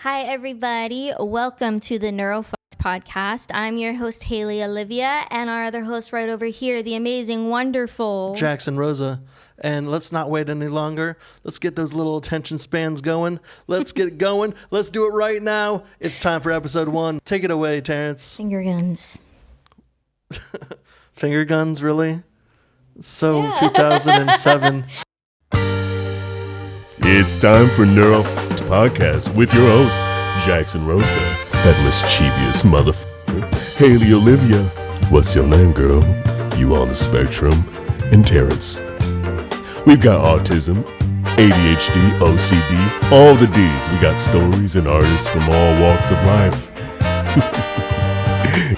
Hi, everybody. Welcome to the Neurodivergent podcast. I'm your host, Haley Olivia, and our other host right over here, the amazing, wonderful Jackson Rosa. And let's not wait any longer. Let's get those little attention spans going. Let's get it going. Let's do it right now. It's time for episode 1. Take it away, Terrence. Finger guns. Finger guns, really? So 2007. It's time for Neuro Podcast with your host, Jackson Rosa, that mischievous motherfucker, Haley Olivia, what's your name, girl? You on the spectrum, and Terrence. We've got autism, ADHD, OCD, all the D's. We got stories and artists from all walks of life.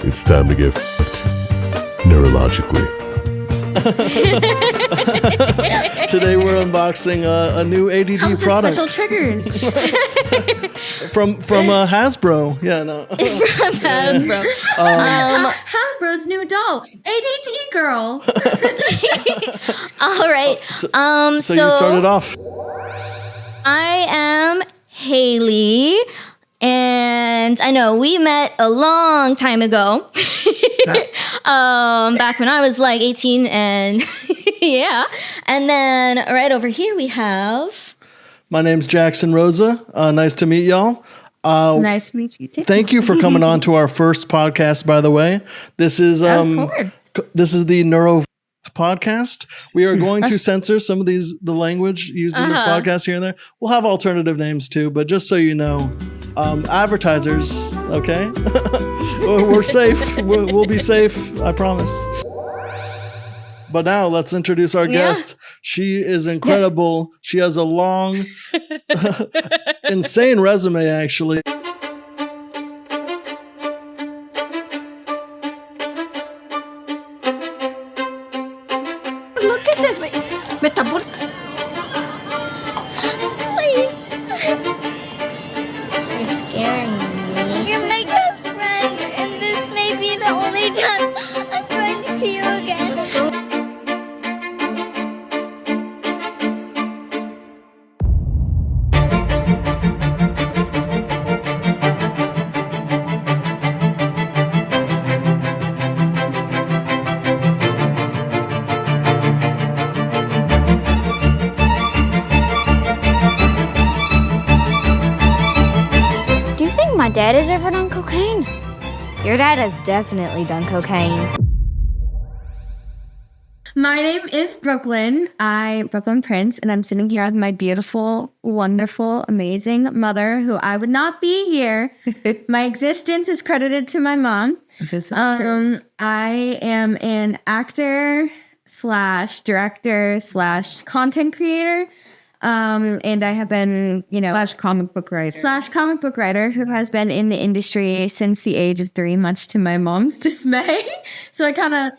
It's time to get fucked neurologically. Today we're unboxing a new ADD product. Special triggers from Hasbro. Yeah, no. From Hasbro. Hasbro's new doll, ADD girl. All right. So you started off. I am Haley, and I know we met a long time ago. Back when I was like 18 and yeah. And then right over here we have... My name's Jackson Rosa. Nice to meet y'all. Nice to meet you too. Thank you for coming on to our first podcast, by the way. This is the Neuro podcast. We are going to censor some of the language used in this podcast here and there. We'll have alternative names too, but just so you know, advertisers, okay? We're safe. We'll be safe. I promise. But now let's introduce our guest. She is incredible. She has a long, insane resume, actually. Look at this. Please. You're scaring me. You're my best friend, and this may be the only time I'm going to see you again. Do you think my dad has ever done cocaine? Your dad has definitely done cocaine. My name is Brooklyn. Brooklynn Prince, and I'm sitting here with my beautiful, wonderful, amazing mother, who I would not be here. My existence is credited to my mom. I am an actor / director / content creator. And I have been, / comic book writer who has been in the industry since the age of 3, much to my mom's dismay. So I kind of,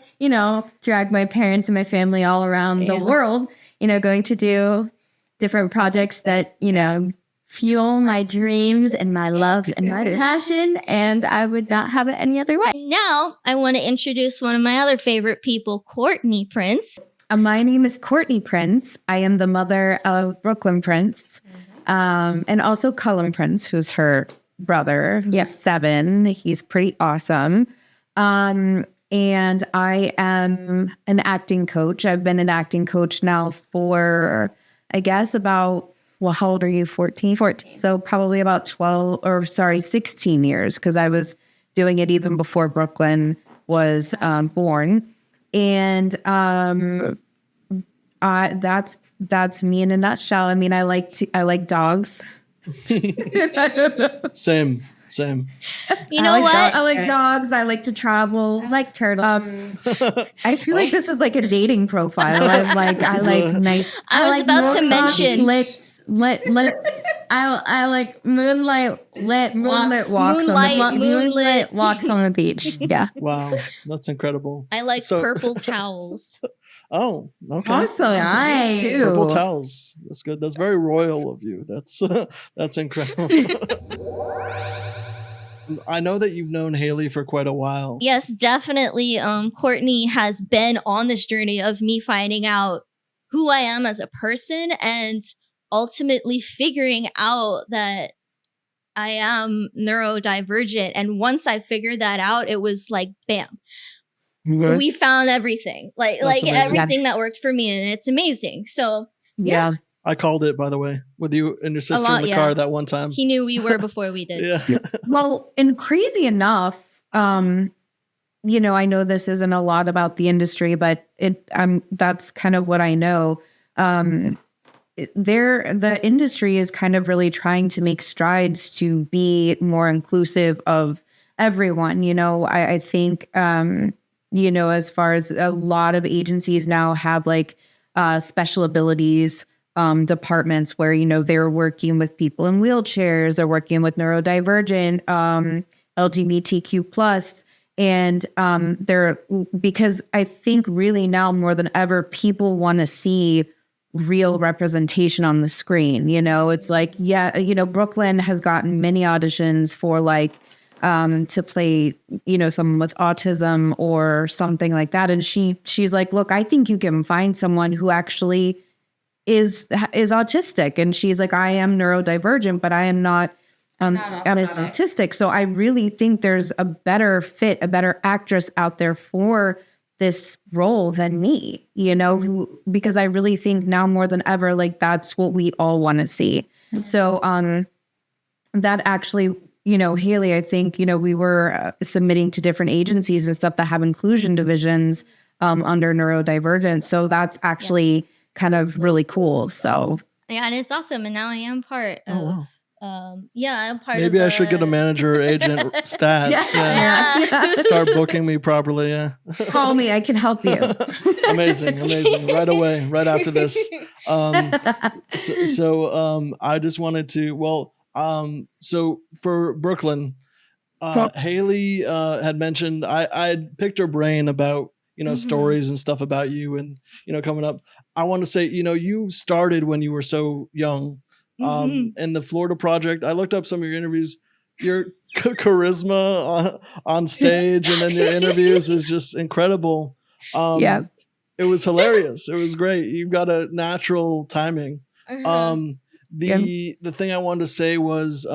drag my parents and my family all around the world, going to do different projects that, fuel my dreams and my love and my passion. And I would not have it any other way. Now, I want to introduce one of my other favorite people, Courtney Prince. My name is Courtney Prince. I am the mother of Brooklynn Prince, and also Cullen Prince, who's her brother. He's 7. He's pretty awesome. And I am an acting coach. I've been an acting coach now for, I guess, about, how old are you? 14? 14. So probably about 16 years, because I was doing it even before Brooklyn was born. And that's me in a nutshell. I mean, I like dogs. Same. You know what? I like dogs. I like to travel. I like turtles. I feel like this is like a dating profile. I like nice. I was about to mention. I like moonlight walks on the beach. Yeah. Wow, that's incredible. I like purple towels. Oh, okay. Also, I too. Purple towels. That's good. That's very royal of you. That's incredible. I know that you've known Haley for quite a while. Yes, definitely. Courtney has been on this journey of me finding out who I am as a person and ultimately figuring out that I am neurodivergent. And once I figured that out, it was like, bam. Okay. We found everything, like everything that worked for me, and it's amazing. So yeah. I called it, by the way, with you and your sister in the car that one time. He knew we were before we did. Yeah. Well, and crazy enough, you know, I know this isn't a lot about the industry, but that's kind of what I know. The industry is kind of really trying to make strides to be more inclusive of everyone. You know, I think, you know, as far as a lot of agencies now have like special abilities departments where, you know, they're working with people in wheelchairs, they're working with neurodivergent, LGBTQ plus. And because I think really now more than ever, people want to see real representation on the screen. You know, it's like, yeah, you know, Brooklyn has gotten many auditions for like, to play, you know, someone with autism or something like that. And she's like, look, I think you can find someone who actually is autistic. And she's like, I am neurodivergent, but I am not autistic. So I really think there's a better fit, a better actress out there for this role than me, you know, because I really think now more than ever, like that's what we all want to see. So that actually, you know, Haley, I think, you know, we were submitting to different agencies and stuff that have inclusion divisions under neurodivergent. So that's actually kind of really cool. So yeah, and it's awesome. And now I am part of I'm part Maybe of I should get a manager agent stat. Yeah. Start booking me properly. Yeah. Call me. I can help you. Amazing. Right away, right after this. So I just wanted to, so for Brooklyn, Haley had mentioned, I had picked her brain about, you know, stories and stuff about you and, you know, coming up. I want to say, you know, you started when you were so young. And the Florida Project, I looked up some of your interviews. Your charisma on stage and then your interviews is just incredible. It was hilarious. It was great. You've got a natural timing. The thing I wanted to say was,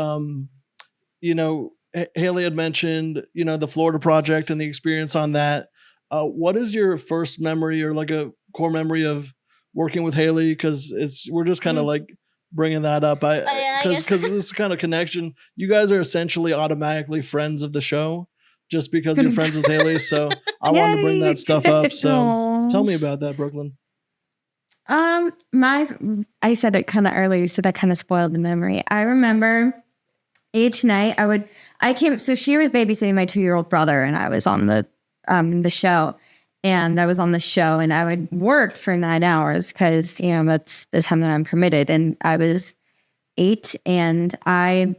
you know, Haley had mentioned, you know, the Florida Project and the experience on that. What is your first memory or like a core memory of working with Haley? Because we're just kind of like bringing that up. Because this kind of connection, you guys are essentially automatically friends of the show just because you're friends with Haley. So I wanted to bring that stuff up. So tell me about that, Brooklyn. I said it kind of earlier, so that kind of spoiled the memory. I remember each night so she was babysitting my 2-year-old brother and I was on the show. And I was on the show and I would work for 9 hours because, you know, that's the time that I'm permitted. And I was 8 and I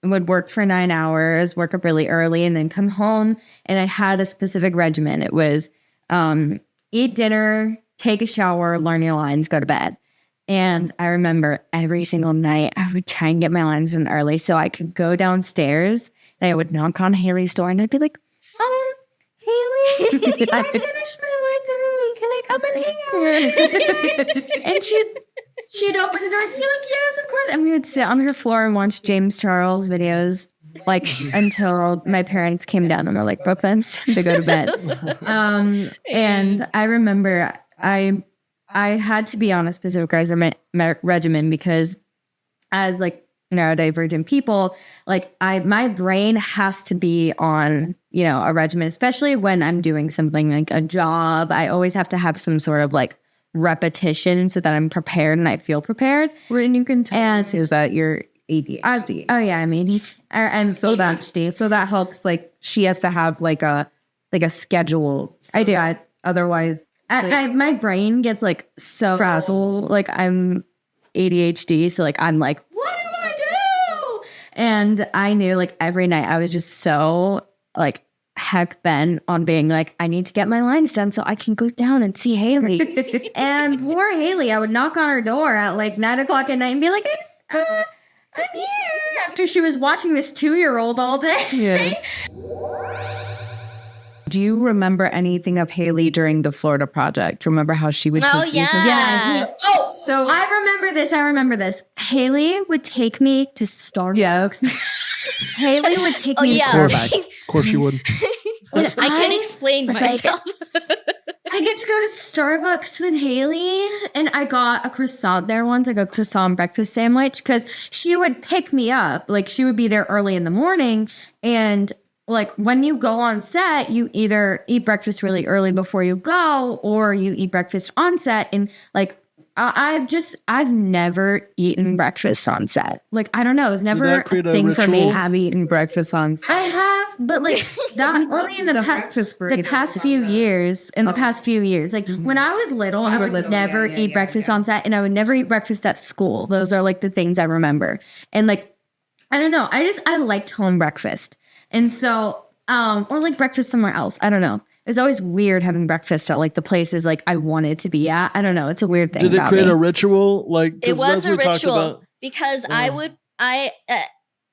would work for 9 hours, work up really early and then come home. And I had a specific regimen. It was eat dinner, take a shower, learn your lines, go to bed. And I remember every single night I would try and get my lines in early so I could go downstairs and I would knock on Haley's door and I'd be like, Haley, I finished my lines early. Can I come in here? And she'd open the door and be like, yes, of course. And we would sit on her floor and watch James Charles videos like until my parents came down and they're like, Brooklyn, to go to bed. And I remember I had to be on a specific regimen because as like neurodivergent people, like my brain has to be on, you know, a regimen, especially when I'm doing something like a job. I always have to have some sort of like repetition so that I'm prepared and I feel prepared. And you can tell is that you're ADHD. I'm ADHD. And so ADHD. So that helps. Like she has to have like a schedule. So I do. Otherwise, my brain gets like so frazzled. Like I'm ADHD. So like I'm like, what do I do? And I knew like every night I was just so like heck bent on being like, I need to get my lines done so I can go down and see Haley. And poor Haley, I would knock on her door at like 9:00 at night and be like, I'm here. After she was watching this 2-year-old all day. Yeah. Do you remember anything of Haley during the Florida Project? Remember how she would take you? Yeah. So I remember this. Haley would take me to Starbucks Haley would take me to Starbucks. Of course she would. I can explain myself. I get to go to Starbucks with Haley, and I got a croissant there once, like a croissant breakfast sandwich, because she would pick me up. Like, she would be there early in the morning, and like when you go on set, you either eat breakfast really early before you go, or you eat breakfast on set. And like, I've never eaten breakfast on set. Like, I don't know, it's never a thing for me. Have eaten breakfast on set. I have, but like that only in the past few years. Like when I was little, I would never eat breakfast on set, and I would never eat breakfast at school. Those are like the things I remember. And like, I don't know, I liked home breakfast. And so, or like breakfast somewhere else. I don't know. It was always weird having breakfast at like the places like I wanted to be at. I don't know. It's a weird thing. Did it create a ritual? Like, it was a ritual because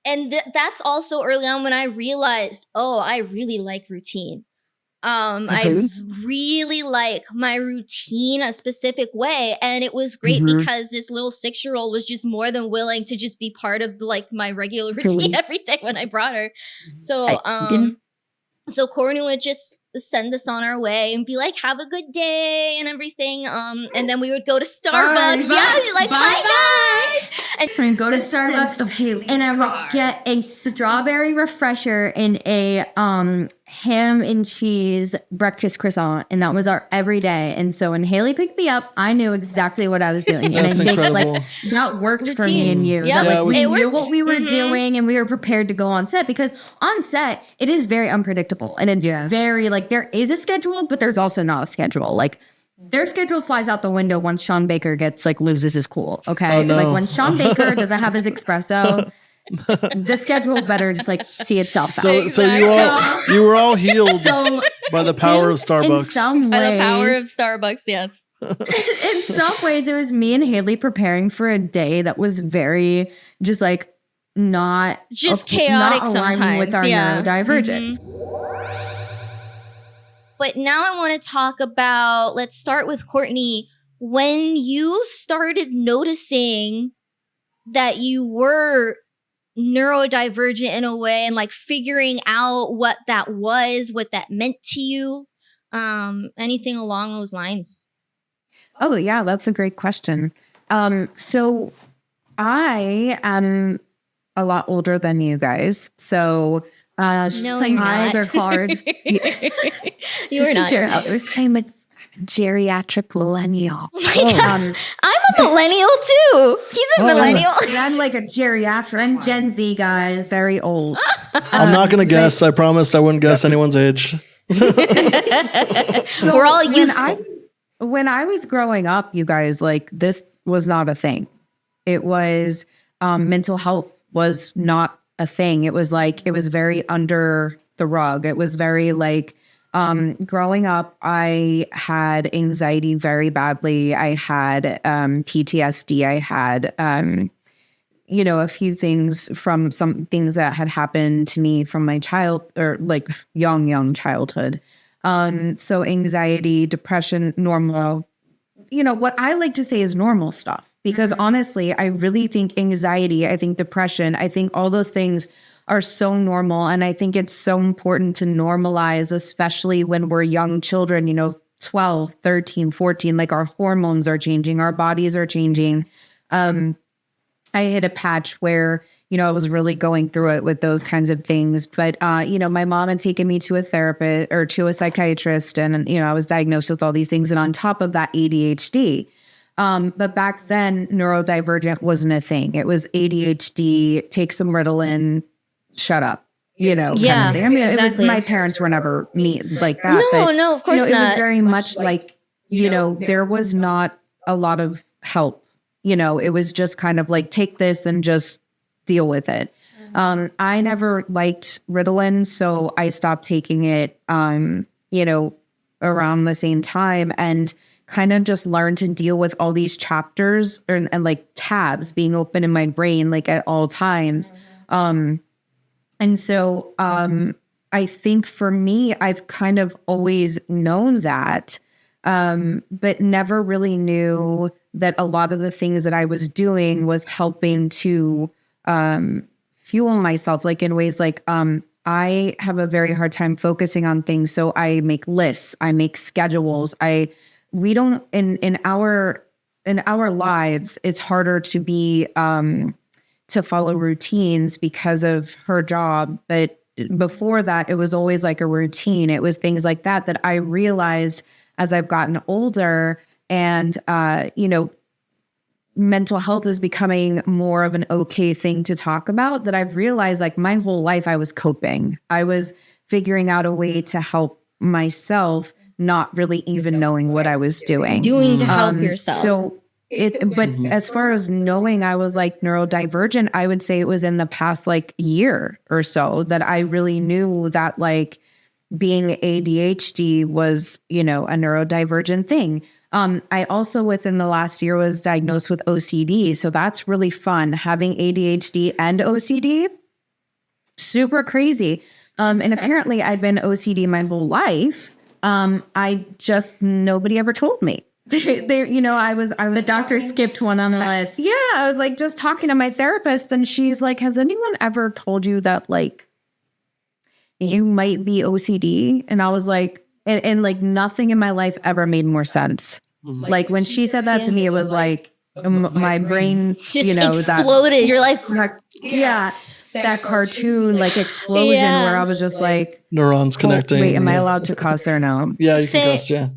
that's also early on when I realized, I really like routine. I really like my routine a specific way. And it was great because this little 6-year-old was just more than willing to just be part of like my regular routine every day when I brought her. So, so Courtney would just send us on our way and be like, have a good day and everything. And then we would go to Starbucks. Bye guys. And we'd go to Starbucks and I would get a strawberry refresher and a ham and cheese breakfast croissant. And that was our everyday. And so when Haley picked me up, I knew exactly what I was doing. And I think like that worked for me and you. Yep. That, like, we knew what we were doing and we were prepared to go on set, because on set, it is very unpredictable. And it's very like, there is a schedule, but there's also not a schedule. Like, their schedule flies out the window once Sean Baker loses his cool. Okay. Oh, no. Like when Sean Baker doesn't have his espresso, the schedule better just like see itself out. So you were all healed by the power of Starbucks. By the power of Starbucks, yes. In some ways, it was me and Haley preparing for a day that was very just like not chaotic not sometimes with our neurodivergence. But now I want to talk about, let's start with Courtney. When you started noticing that you were neurodivergent in a way and like figuring out what that was, what that meant to you, anything along those lines? Oh yeah, that's a great question. So I am a lot older than you guys. So no, you're not. They're hard. You are not. I'm a geriatric millennial. I'm a millennial too. He's a millennial. I'm like a geriatric. I'm Gen Z, guys. Very old. I'm not going to guess. I promised I wouldn't guess anyone's age. We're all youthful. When I was growing up, you guys, like, this was not a thing. It was mental health was not a thing. It was like, it was very under the rug. It was very like, growing up, I had anxiety very badly. I had PTSD. I had, a few things from some things that had happened to me from my young childhood. So anxiety, depression, normal, what I like to say is normal stuff, because honestly, I really think anxiety, I think depression, I think all those things are so normal. And I think it's so important to normalize, especially when we're young children, 12, 13, 14, like our hormones are changing, our bodies are changing. I hit a patch where, I was really going through it with those kinds of things. But, my mom had taken me to a therapist or to a psychiatrist, and, I was diagnosed with all these things. And on top of that, ADHD. But back then, neurodivergent wasn't a thing. It was ADHD, take some Ritalin, shut up, kind of thing. I mean, exactly. My parents were never neat like that. No, of course not. It was very much like, there was not a lot of help. It was just kind of like, take this and just deal with it. I never liked Ritalin, so I stopped taking it, around the same time, and kind of just learned to deal with all these chapters and like tabs being open in my brain, like at all times. And so I think for me, I've kind of always known that, but never really knew that a lot of the things that I was doing was helping to fuel myself, like in ways like, I have a very hard time focusing on things. So I make lists, I make schedules. We don't, in our lives, it's harder to be, to follow routines because of her job. But before that, it was always like a routine. It was things like that I realized as I've gotten older, and, mental health is becoming more of an okay thing to talk about, that I've realized like my whole life I was coping. I was figuring out a way to help myself, not really even knowing what I was doing. Doing to help yourself. So but as far as knowing I was like neurodivergent, I would say it was in the past like year or so that I really knew that like being ADHD was, a neurodivergent thing. I also within the last year was diagnosed with OCD. So that's really fun, having ADHD and OCD. Super crazy. And apparently I'd been OCD my whole life. Nobody ever told me. The doctor skipped one on the list. Yeah, I was like just talking to my therapist, and she's like, "Has anyone ever told you that like you might be OCD?" And I was like, and like nothing in my life ever made more sense. Like when she said that to me, it was like my brain just exploded. You're like, that cartoon like explosion where I was just like neurons connecting. Wait, am I allowed to cuss or no? Yeah, you can cuss. Yeah.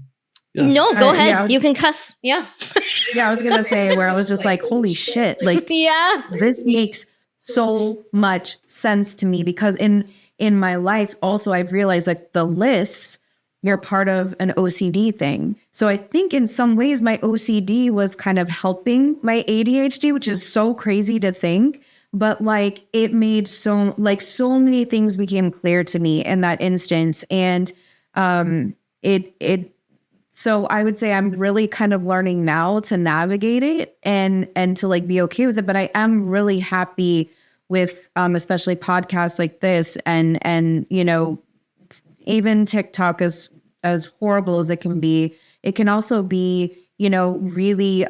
Yes. No, go ahead. You can cuss. Yeah. I was gonna say where I was just like, holy shit! Like, this makes so much sense to me, because in my life also I've realized like the lists, you're part of an OCD thing. So I think in some ways my OCD was kind of helping my ADHD, which is so crazy to think. But like it made so many things became clear to me in that instance. And so I would say I'm really kind of learning now to navigate it and to like be okay with it. But I am really happy with especially podcasts like this and even TikTok, as horrible as it can be, it can also be, really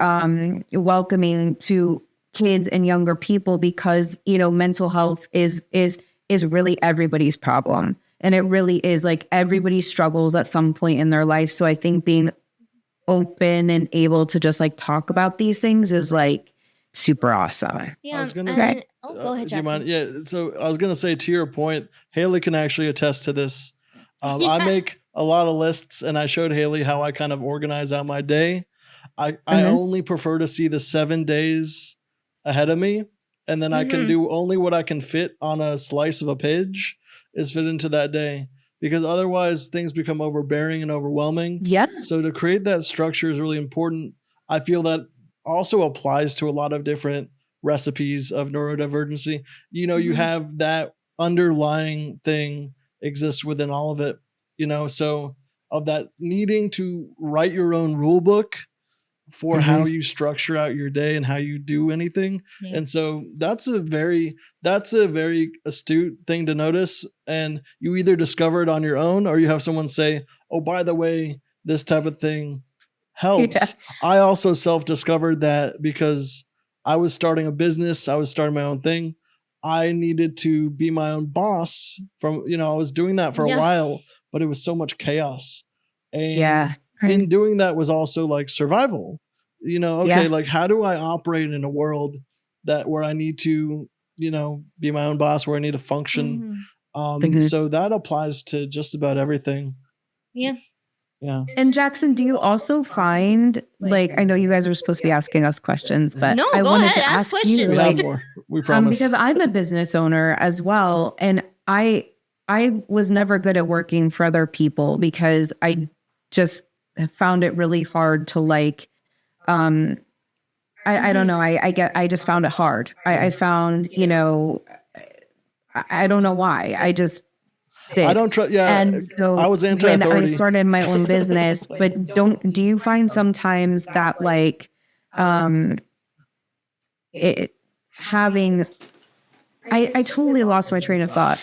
welcoming to kids and younger people, because, mental health is really everybody's problem. And it really is like everybody struggles at some point in their life. So I think being open and able to just like talk about these things is like super awesome. Yeah. I was gonna say, go ahead, Jackson. Do you mind? Yeah. So I was going to say, to your point, Haley can actually attest to this. I make a lot of lists, and I showed Haley how I kind of organize out my day. I only prefer to see the 7 days ahead of me, and then I can do only what I can fit on a slice of a page is fit into that day, because otherwise things become overbearing and overwhelming. Yep. So to create that structure is really important. I feel that also applies to a lot of different recipes of neurodivergency. You have that underlying thing exists within all of it, so of that needing to write your own rule book for how you structure out your day and how you do anything. And so that's a very astute thing to notice. And you either discover it on your own, or you have someone say, oh, by the way, this type of thing helps. Yeah. I also self-discovered that because I was starting a business, I was starting my own thing. I needed to be my own boss I was doing that for a while, but it was so much chaos. And in doing that was also like survival, like how do I operate in a world where I need to, be my own boss, where I need to function. So that applies to just about everything. Yeah. Yeah. And Jackson, do you also find, like, I know you guys are supposed to be asking us questions, but no, I wanted to ask questions. You, we have more. We promise. Because I'm a business owner as well, and I was never good at working for other people because I just found it really hard to like, I don't know. I just found it hard. I found, I don't know why. I just did. I don't trust. Yeah. And so I was anti-authority. When I started my own business, but do you find sometimes that like, I totally lost my train of thought.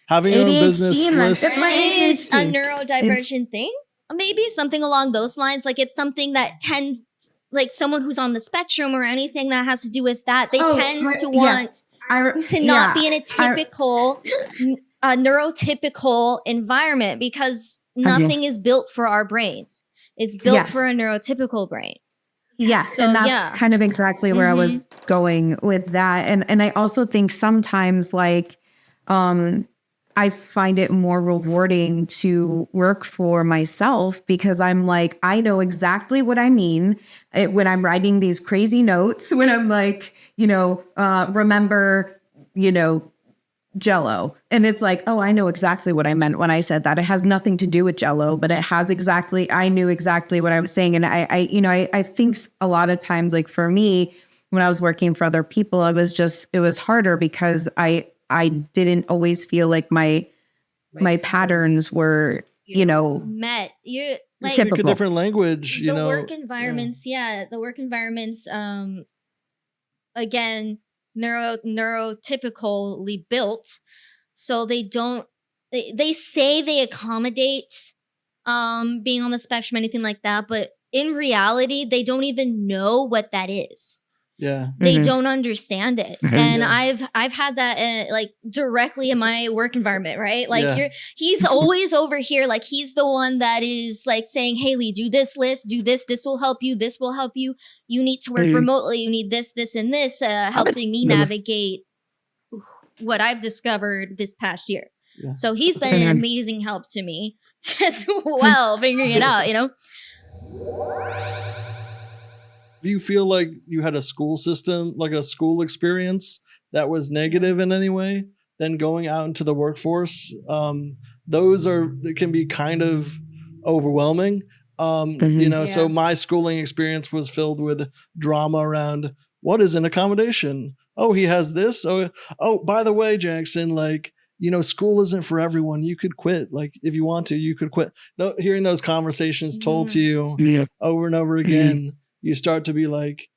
Having your own business list is a neurodivergent thing. Maybe something along those lines. Like it's something that tends, like someone who's on the spectrum or anything that has to do with that, they tend to want not be in a typical, neurotypical environment, because nothing is built for our brains. It's built for a neurotypical brain. Yes, so, and that's kind of exactly where I was going with that. And I also think sometimes, like, I find it more rewarding to work for myself, because I'm like, I know exactly what I mean when I'm writing these crazy notes, when I'm like, remember, Jell-O. And it's like, oh, I know exactly what I meant when I said that. It has nothing to do with Jell-O, but I knew exactly what I was saying. And I think a lot of times, like for me, when I was working for other people, it was harder because I didn't always feel like my patterns were, met. You like speak a different language, the work environments. Yeah, the work environments. Again, neurotypically built, so they don't. They say they accommodate being on the spectrum, anything like that, but in reality, they don't even know what that is. Yeah, they don't understand it, and I've had that like directly in my work environment, right? Like he's always over here, like he's the one that is like saying, "Haley, do this list, do this. This will help you. This will help you. You need to work remotely. You need this, this, and this." Helping me navigate what I've discovered this past year. Yeah. So he's been an amazing help to me as well, figuring it out. Do you feel like you had a school system, like a school experience that was negative in any way? Then going out into the workforce, they can be kind of overwhelming. So my schooling experience was filled with drama around what is an accommodation. Oh, he has this. Oh, by the way, Jackson, like, school isn't for everyone. You could quit. Like, if you want to, you could quit. No, hearing those conversations told to you over and over again. You start to be like,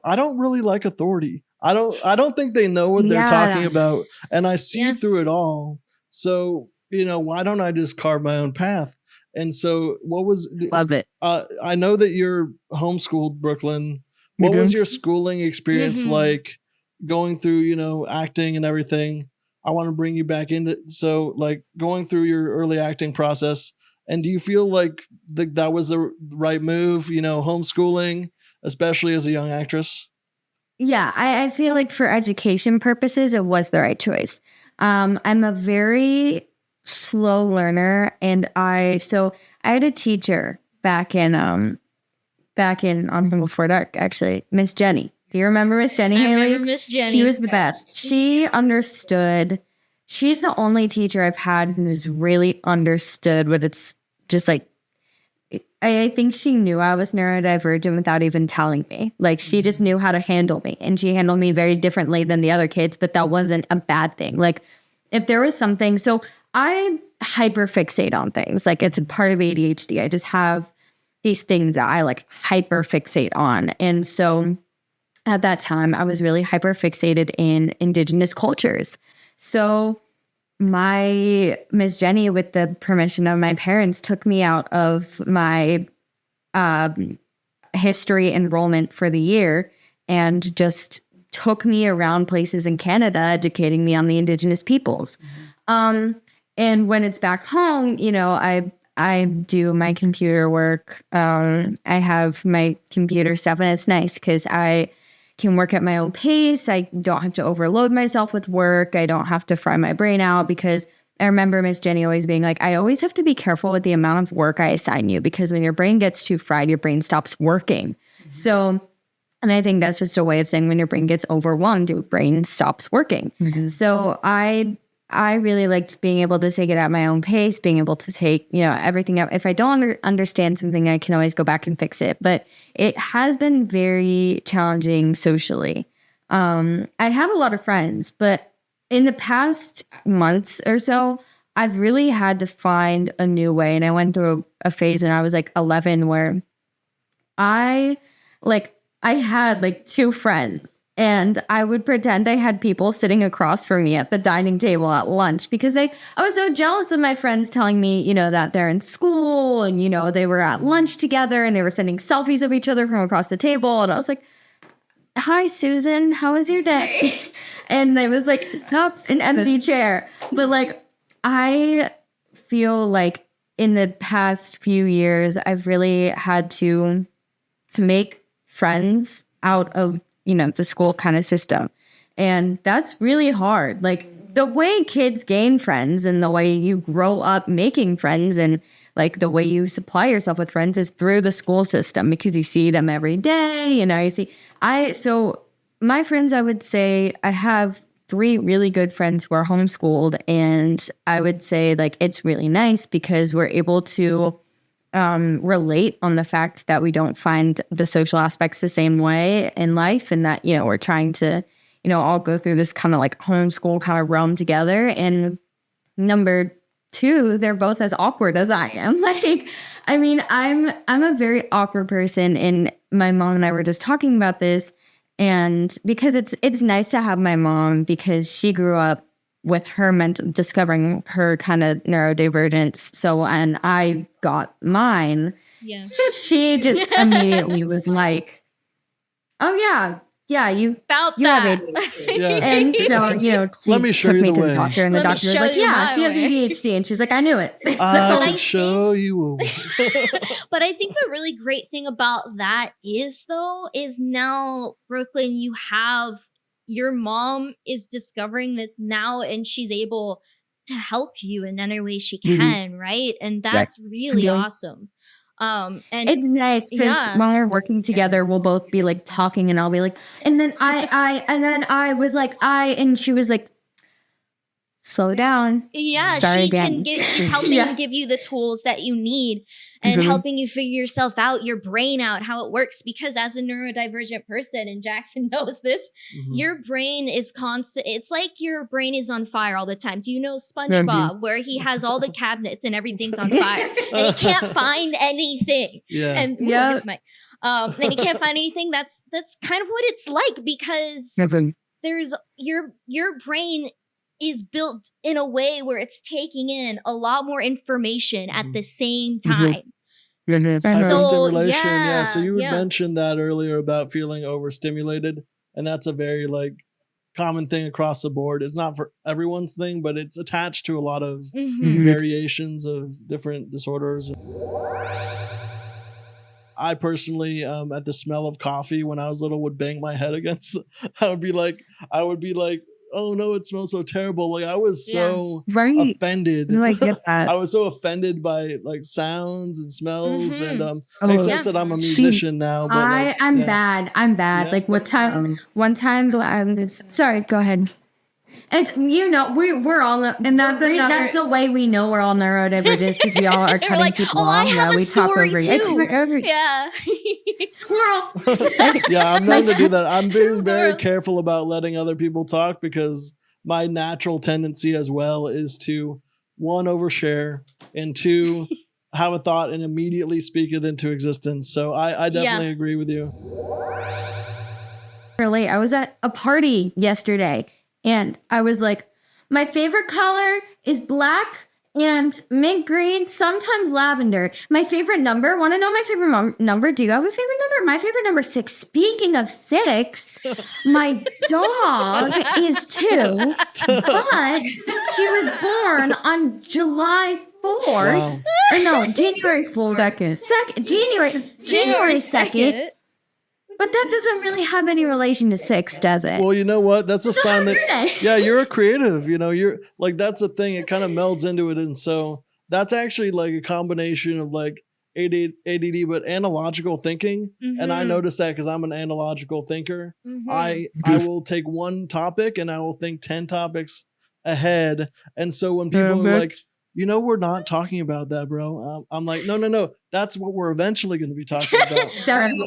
I don't really like authority. I don't think they know what they're talking about. And I see through it all. So, why don't I just carve my own path? And so love it. I know that you're homeschooled, Brooklyn. What was your schooling experience like going through, acting and everything? I want to bring you back into, so like going through your early acting process. And do you feel like that was the right move, homeschooling, especially as a young actress? Yeah, I feel like for education purposes, it was the right choice. I'm a very slow learner, and I had a teacher back in On Before Dark, actually, Miss Jenny. Do you remember Miss Jenny, Haley? I remember Miss Jenny. She was the best. She understood. She's the only teacher I've had who's really understood what it's just like. I think she knew I was neurodivergent without even telling me. Like, she just knew how to handle me, and she handled me very differently than the other kids, but that wasn't a bad thing. Like, if there was something, so I hyperfixate on things. Like, it's a part of ADHD. I just have these things that I like hyperfixate on. And so at that time, I was really hyperfixated in Indigenous cultures. So my Miss Jenny, with the permission of my parents, took me out of my history enrollment for the year and just took me around places in Canada, educating me on the Indigenous peoples. And when it's back home, I do my computer work. I have my computer stuff, and it's nice because I can work at my own pace. I don't have to overload myself with work. I don't have to fry my brain out, because I remember Miss Jenny always being like, I always have to be careful with the amount of work I assign you, because when your brain gets too fried, your brain stops working. Mm-hmm. So, and I think that's just a way of saying when your brain gets overwhelmed, your brain stops working. Mm-hmm. So I really liked being able to take it at my own pace, being able to take, everything out. If I don't understand something, I can always go back and fix it. But it has been very challenging socially. I have a lot of friends, but in the past months or so, I've really had to find a new way. And I went through a phase when I was like 11 where I had like 2 friends. And I would pretend I had people sitting across from me at the dining table at lunch, because I was so jealous of my friends telling me, that they're in school and, they were at lunch together and they were sending selfies of each other from across the table. And I was like, hi, Susan, how was your day? And it was like, that's an empty chair. But like, I feel like in the past few years, I've really had to make friends out of, the school kind of system. And that's really hard. Like the way kids gain friends and the way you grow up making friends and like the way you supply yourself with friends is through the school system because you see them every day. So my friends, I would say I have 3 really good friends who are homeschooled, and I would say like it's really nice because we're able to relate on the fact that we don't find the social aspects the same way in life, and that we're trying to all go through this kind of like homeschool kind of realm together. And number 2, they're both as awkward as I am. Like, I mean, I'm a very awkward person, and my mom and I were just talking about this. And because it's nice to have my mom because she grew up with her discovering her kind of neurodivergence. So, and I got mine. Yeah. She just immediately was like, "Oh yeah, you About you that. have ADHD." Yeah. And so, she Let me show took you me the to way. the doctor, and the Let me doctor was show like, you "Yeah, my she has way." ADHD," and she's like, "I knew it." I I will show you. But I think the really great thing about that is now, Brooklyn, you have your mom is discovering this now, and she's able to help you in any way she can, right? And that's really awesome. And It's nice because when we're working together, we'll both be like talking, and I'll be like, and then I was like, and she was like, slow down. yeah, Start again. she's helping give you the tools that you need and helping you figure yourself out, your brain out, how it works. Because as a neurodivergent person, and Jackson knows this, your brain is constant. It's like your brain is on fire all the time. Do you know SpongeBob, where he has all the cabinets and everything's on fire and he can't find anything? Yeah. And and he can't find anything. That's kind of what it's like, because there's your brain is built in a way where it's taking in a lot more information at the same time. Hyperstimulation. Yeah. So you yeah. mentioned that earlier about feeling overstimulated, and that's a very like common thing across the board. It's not for everyone's thing, but it's attached to a lot of variations of different disorders. I personally, at the smell of coffee when I was little, would bang my head against. I would be like, oh no, it smells so terrible. Like I was so offended. No, I get that. I was so offended by like sounds and smells, and makes sense that I'm a musician now. But I'm bad. Yeah. Like one time, sorry, go ahead. It's we're all, and that's the way we know we're all neurodivergent, because we all are cutting like, people I off. have a we talk story over too. Yeah. Squirrel. Yeah, I'm known to do that. I'm being very careful about letting other people talk, because my natural tendency as well is to 1, overshare, and 2, have a thought and immediately speak it into existence. So I definitely agree with you. I was at a party yesterday, and I was like, my favorite color is black and mint green, sometimes lavender. My favorite number, want to know my favorite number? Do you have a favorite number? My favorite number is 6. Speaking of 6, my dog is 2, but she was born on July 4th. Wow. Or no, January 4th. January 2nd. But that doesn't really have any relation to 6, does it? Well, you know what? That's a sign that, you're a creative. You're like, that's the thing. It kind of melds into it. And so that's actually like a combination of like ADD, but analogical thinking. And I notice that because I'm an analogical thinker. I will take one topic and I will think 10 topics ahead. And so when people are like, we're not talking about that, bro. I'm like, no. That's what we're eventually going to be talking about. I know,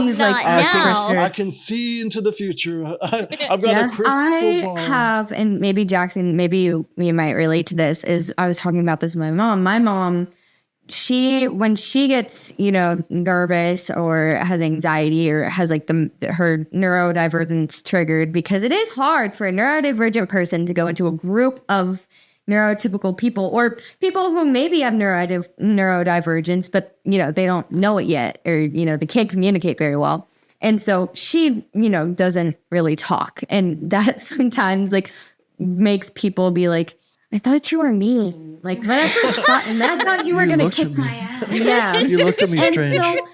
He's not now. I can see into the future. I've got a crystal ball. I have, and maybe Jackson, maybe you might relate to this, is I was talking about this with my mom. My mom, when she gets, nervous or has anxiety or has like her neurodivergence triggered, because it is hard for a neurodivergent person to go into a group of neurotypical people, or people who maybe have neurodivergence, but they don't know it yet, or they can't communicate very well. And so she, doesn't really talk. And that sometimes like makes people be like, I thought you were mean. Like, I thought you were going to kick my ass. Yeah. You looked at me strange. So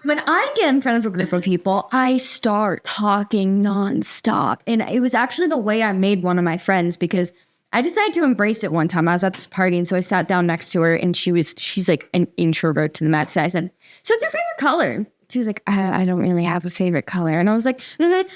when I get in front of different people, I start talking nonstop. And it was actually the way I made one of my friends, because I decided to embrace it one time. I was at this party, and so I sat down next to her, and she's like an introvert to the max. I said, so what's your favorite color? She was like, I don't really have a favorite color. And I was like,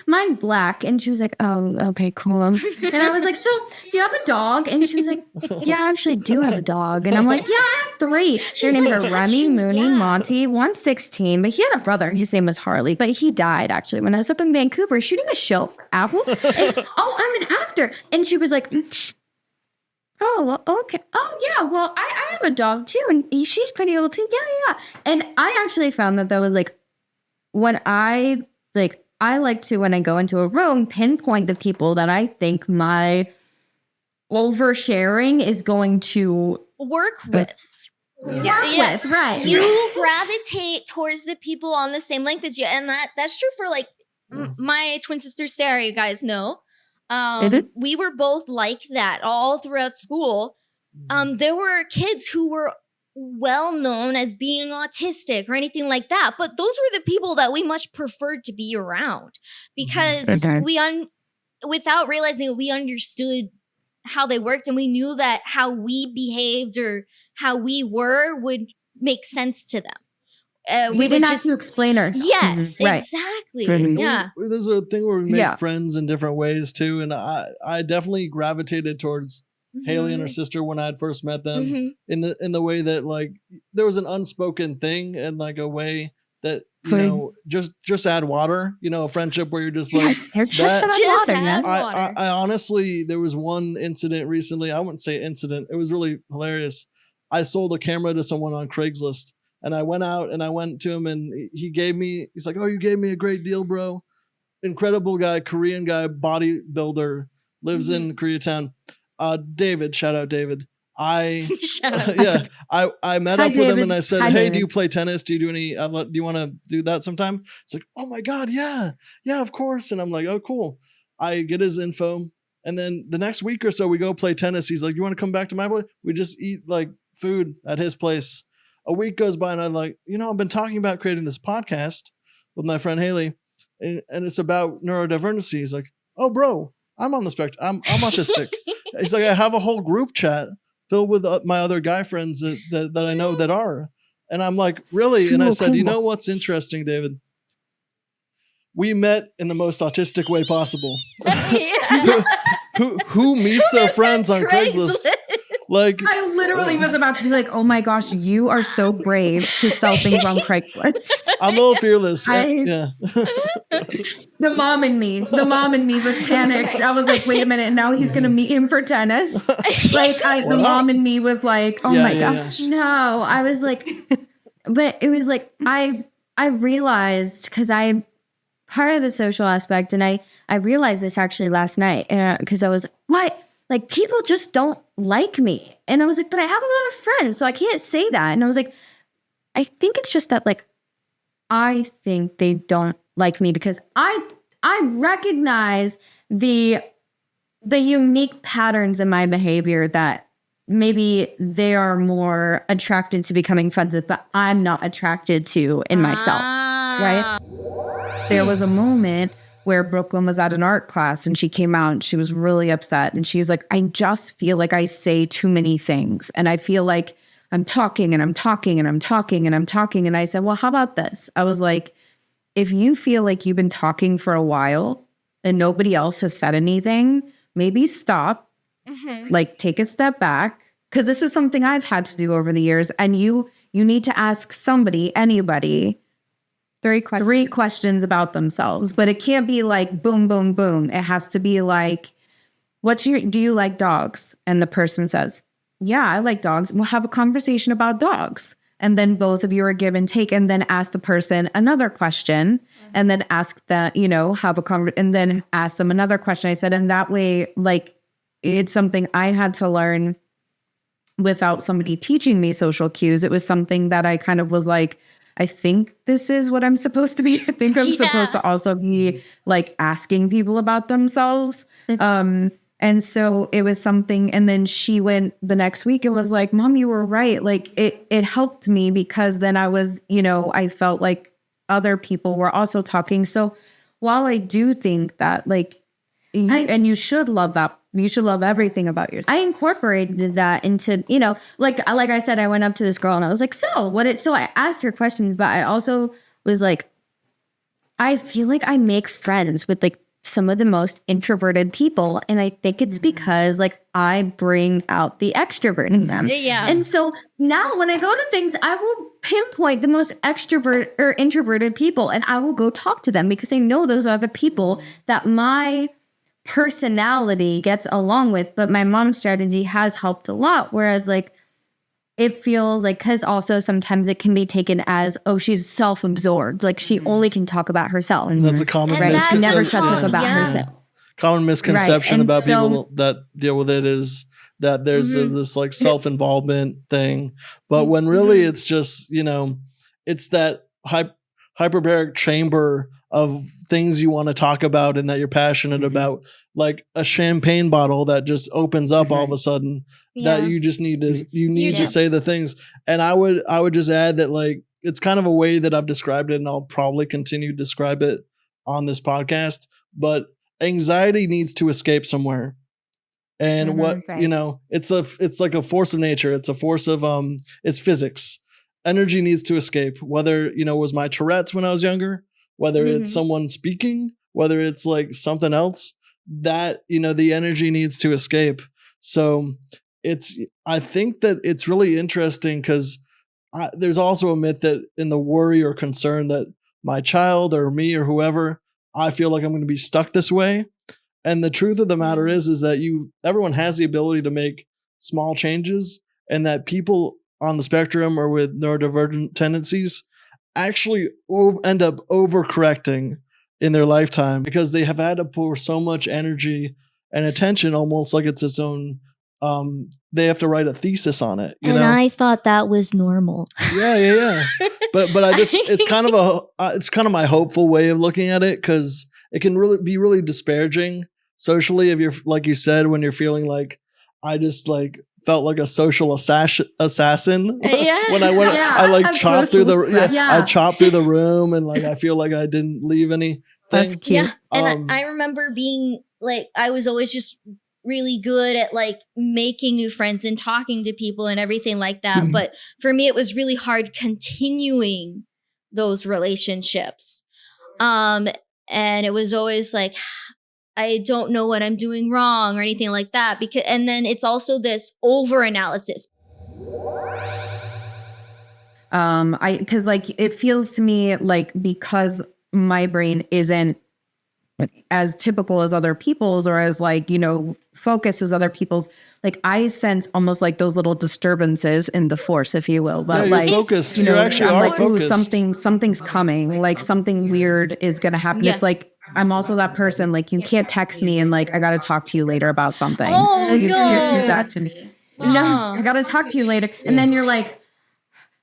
mine's black. And she was like, oh, okay, cool. And I was like, so do you have a dog? And she was like, yeah, I actually do have a dog. And I'm like, yeah, I have 3. Their names are Remy, Mooney, Monty. One's 16, but he had a brother. His name was Harley, but he died actually when I was up in Vancouver shooting a show for Apple. And, I'm an actor. And she was like, oh, well, okay. Oh, yeah. Well, I have a dog too, and she's pretty old too. Yeah. And I actually found that was like, when I like to, when I go into a room, pinpoint the people that I think my oversharing is going to work with. Yes, right. You gravitate towards the people on the same length as you, and that's true for like my twin sister Sarah. You guys know, we were both like that all throughout school. There were kids who were well known as being autistic or anything like that, but those were the people that we much preferred to be around, because without realizing, we understood how they worked, and we knew that how we behaved or how we were would make sense to them. We didn't have to explain ourselves. Yes, right. exactly. Yeah. There's a thing where we make friends in different ways too, and I definitely gravitated towards Haley and her sister when I had first met them, in the way that like there was an unspoken thing, and like a way that just add water, a friendship where you're just like I honestly, there was one incident recently. I wouldn't say incident. It was really hilarious. I sold a camera to someone on Craigslist, and I went out and I went to him, and he's like, oh, you gave me a great deal, bro. Incredible guy, Korean guy, bodybuilder, lives in Koreatown. David, shout out David. I met up with him, and I said, hey, David, do you play tennis? Do you do any do you want to do that sometime? It's like, oh my God, yeah, of course. And I'm like, oh, cool. I get his info, and then the next week or so we go play tennis. He's like, you want to come back to my place? We just eat like food at his place. A week goes by, and I'm like, I've been talking about creating this podcast with my friend Haley, and it's about neurodiversity. He's like, oh bro, I'm on the spectrum. I'm autistic. He's like, I have a whole group chat filled with my other guy friends that I know that are. And I'm like, really? And I said, you know what's interesting, David? We met in the most autistic way possible. Who meets their friends on Craigslist? Like, I literally was about to be like, oh my gosh, you are so brave to sell things on Craigslist. I'm a little fearless. The mom in me was panicked. I was like, wait a minute, now he's going to meet him for tennis. The mom in me was like, oh my gosh. Yeah. No, I was like, but it was like, I realized, because I'm part of the social aspect, and I realized this actually last night, because I was like, what? Like, people just don't like me. And I was like, but I have a lot of friends, so I can't say that. And I was like, I think it's just that, like, I think they don't like me because I recognize the unique patterns in my behavior that maybe they are more attracted to becoming friends with, but I'm not attracted to in myself, right? There was a moment where Brooklyn was at an art class, and she came out and she was really upset. And she's like, I just feel like I say too many things. And I feel like I'm talking and I'm talking and I'm talking and I'm talking. And I said, well, how about this? I was like, if you feel like you've been talking for a while and nobody else has said anything, maybe stop, like take a step back. Because this is something I've had to do over the years. And you need to ask somebody, anybody, three questions about themselves, but it can't be like boom, boom, boom. It has to be like, do you like dogs? And the person says, yeah, I like dogs. We'll have a conversation about dogs. And then both of you are give and take, and then ask the person another question, and then ask that, have a conversation, and then ask them another question. I said, and that way, like, it's something I had to learn without somebody teaching me social cues. It was something that I kind of was like, I think this is what I'm supposed to be. I think I'm supposed to also be like asking people about themselves. And so it was something, and then she went the next week and was like, Mom, you were right. Like it helped me because then I was, I felt like other people were also talking. So while I do think that like, and you should love that, you should love everything about yourself. I incorporated that into, like I said, I went up to this girl and I was like, so I asked her questions, but I also was like, I feel like I make friends with like some of the most introverted people. And I think it's because like I bring out the extrovert in them. Yeah. And so now when I go to things, I will pinpoint the most extrovert or introverted people and I will go talk to them because I know those are the people that my personality gets along with. But my mom's strategy has helped a lot. Whereas like, it feels like, because also sometimes it can be taken as, oh, she's self-absorbed. Like she only can talk about herself. And that's a common misconception. Never shuts up about herself. Common misconception about people that deal with it is that there's this like self-involvement thing. But when really it's just, it's that hyperbaric chamber of things you want to talk about and that you're passionate about, like a champagne bottle that just opens up all of a sudden that you just need to say the things. And I would just add that like, it's kind of a way that I've described it and I'll probably continue to describe it on this podcast, but anxiety needs to escape somewhere. And it's like a force of nature. It's a force of, it's physics. Energy needs to escape, whether, it was my Tourette's when I was younger, whether it's someone speaking, whether it's like something else, that, the energy needs to escape. So I think that it's really interesting because there's also a myth that in the worry or concern that my child or me or whoever, I feel like I'm going to be stuck this way. And the truth of the matter is that everyone has the ability to make small changes, and that people on the spectrum or with neurodivergent tendencies actually end up overcorrecting in their lifetime because they have had to pour so much energy and attention, almost like it's its own. They have to write a thesis on it. I thought that was normal. Yeah. But I just it's kind of my hopeful way of looking at it, because it can really be really disparaging socially if you're, like you said, when you're feeling like I just like felt like a social assassin when I went. I like chopped through I chopped through the room and like I feel like I didn't leave anything. That's cute. Yeah, and I remember being like, I was always just really good at like making new friends and talking to people and everything like that. But for me, it was really hard continuing those relationships. And it was always like, I don't know what I'm doing wrong or anything like that. And then it's also this over analysis. Because like it feels to me like, because my brain isn't as typical as other people's or as like, focused as other people's, like I sense almost like those little disturbances in the force, if you will. But like focused, you actually I'm are like, focused. Something's coming, like something weird is gonna happen. It's like I'm also that person, like you can't text me and like I gotta talk to you later about something. Oh, you no. can't do that to me. No, I gotta talk to you later. And then you're like,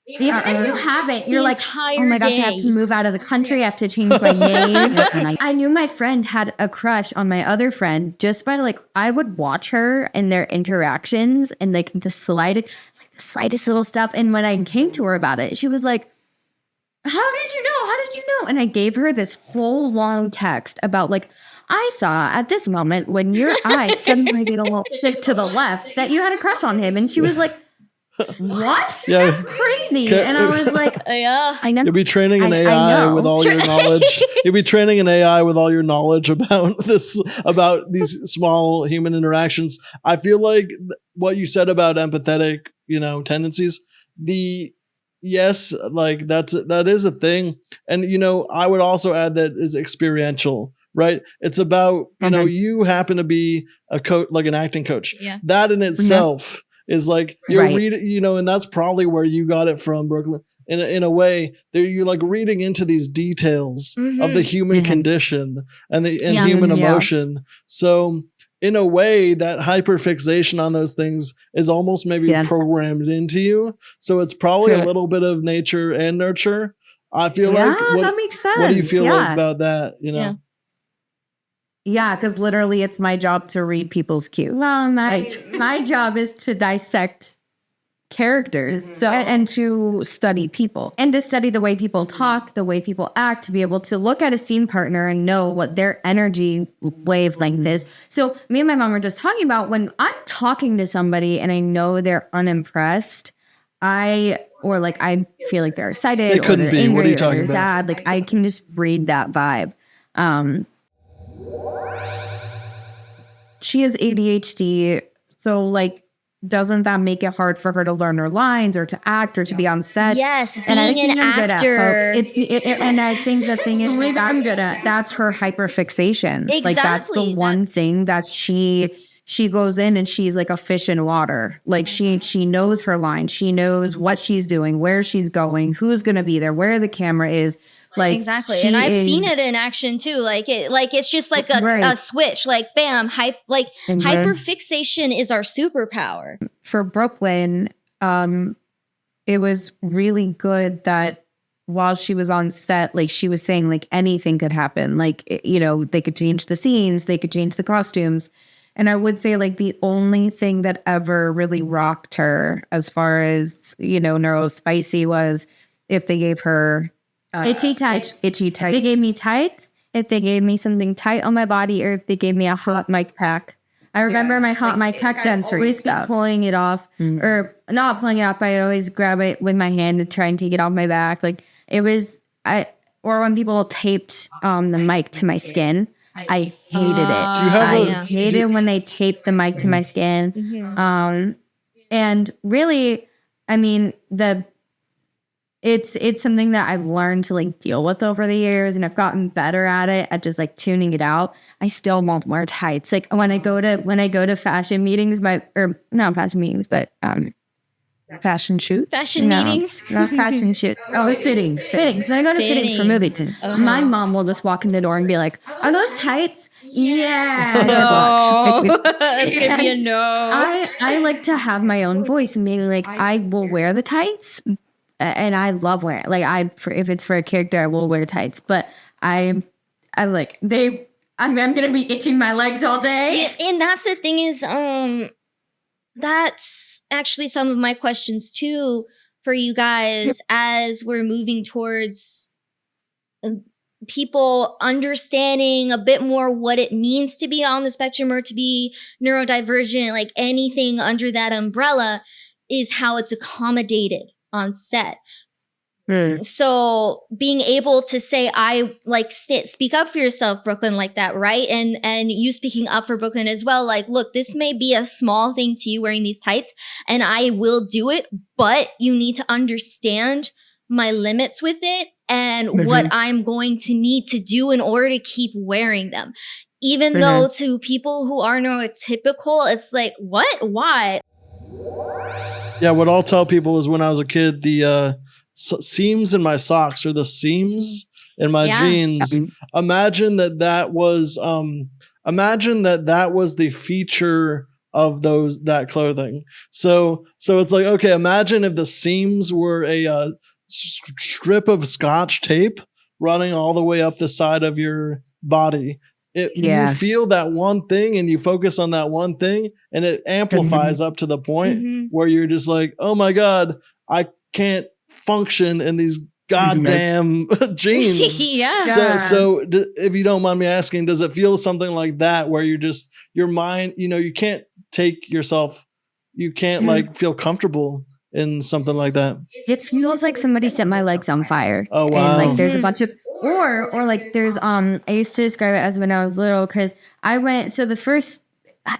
even if you haven't, you're like, oh my gosh, I have to move out of the country. I have to change my name. I knew my friend had a crush on my other friend just by like, I would watch her and their interactions and like the slightest little stuff. And when I came to her about it, she was like, how did you know? How did you know? And I gave her this whole long text about like, I saw at this moment when your eye suddenly get a little stiff to the left that you had a crush on him. And she was like, what? Yeah. That's crazy. And I was like, yeah, I know. You'll be training an AI with all your knowledge. You'll be training an AI with all your knowledge about these small human interactions. I feel like what you said about empathetic, tendencies, yes, like that is a thing. And, I would also add that is experiential, right? It's about, you happen to be a coach, like an acting coach. Yeah. That in itself is like you're reading, and that's probably where you got it from, Brooklyn. In a way, you're like reading into these details of the human condition and human emotion. So in a way, that hyperfixation on those things is almost maybe programmed into you. So it's probably a little bit of nature and nurture. I feel like that makes sense. What do you feel like about that? You know? Yeah, because literally it's my job to read people's cues. Well, my job is to dissect characters and to study people. And to study the way people talk, the way people act, to be able to look at a scene partner and know what their energy wavelength is. So me and my mom were just talking about when I'm talking to somebody and I know they're unimpressed, I feel like they're excited, they couldn't or they're be. angry, What are you or talking they're about? sad. Like I can just read that vibe. She has ADHD, so like, doesn't that make it hard for her to learn her lines or to act or to be on set? Yes, And I being think an I'm good at, actor. folks. And I think the thing is, I'm good at. That's her hyperfixation. Exactly. Like that's the one thing that she goes in and she's like a fish in water. Like she knows her lines. She knows what she's doing, where she's going, who's going to be there, where the camera is. Like exactly, and I've seen it in action too. Like it's just like a switch. Like bam, hyperfixation is our superpower. For Brooklyn, it was really good that while she was on set, like she was saying, like anything could happen. Like, you know, they could change the scenes, they could change the costumes. And I would say like the only thing that ever really rocked her as far as, you know, neurospicy was if they gave her itchy tights. Itchy tights. They gave me tights, if they gave me something tight on my body, or if they gave me a hot mic pack. I remember my hot mic pack sensory always keep pulling it off, or not pulling it off, but I'd always grab it with my hand and try and take it off my back. Like it was, or when people taped the mic to my skin, I hated it. Do you have I hated when they taped the mic to my skin. And really, I mean, it's something that I've learned to like deal with over the years, and I've gotten better at it, at just like tuning it out. I still won't wear tights. Like when I go to fashion meetings, or not fashion meetings, but fashion shoot. Meetings? Not fashion shoot. Oh, fittings. When I go to fittings for movies, my mom will just walk in the door and be like, "Are those tights?" Yeah. No. That's gonna be a no. I like to have my own voice, and maybe like I will wear the tights. And I love wearing, like, if it's for a character, I will wear tights. But I'm gonna be itching my legs all day. Yeah, and that's the thing is, that's actually some of my questions too for you guys as we're moving towards people understanding a bit more what it means to be on the spectrum or to be neurodivergent, like anything under that umbrella, is how it's accommodated on set. So being able to say, I like speak up for yourself, Brooklyn, like that, right? And you speaking up for Brooklyn as well. Like, look, this may be a small thing to you wearing these tights, and I will do it, but you need to understand my limits with it and what I'm going to need to do in order to keep wearing them. Even though to people who are neurotypical, it's like, what? Why? Yeah, what I'll tell people is when I was a kid, the seams in my socks or the seams in my jeans. Imagine that was the feature of that clothing. So it's like, okay, imagine if the seams were a strip of Scotch tape running all the way up the side of your body. You feel that one thing and you focus on that one thing, and it amplifies up to the point where you're just like, oh my God, I can't function in these goddamn jeans. So if you don't mind me asking, does it feel something like that where you're just, your mind, you can't take yourself, you can't like feel comfortable in something like that? It feels like somebody set my legs on fire. Oh wow. And like there's a bunch of or like there's I used to describe it as when I was little, because the first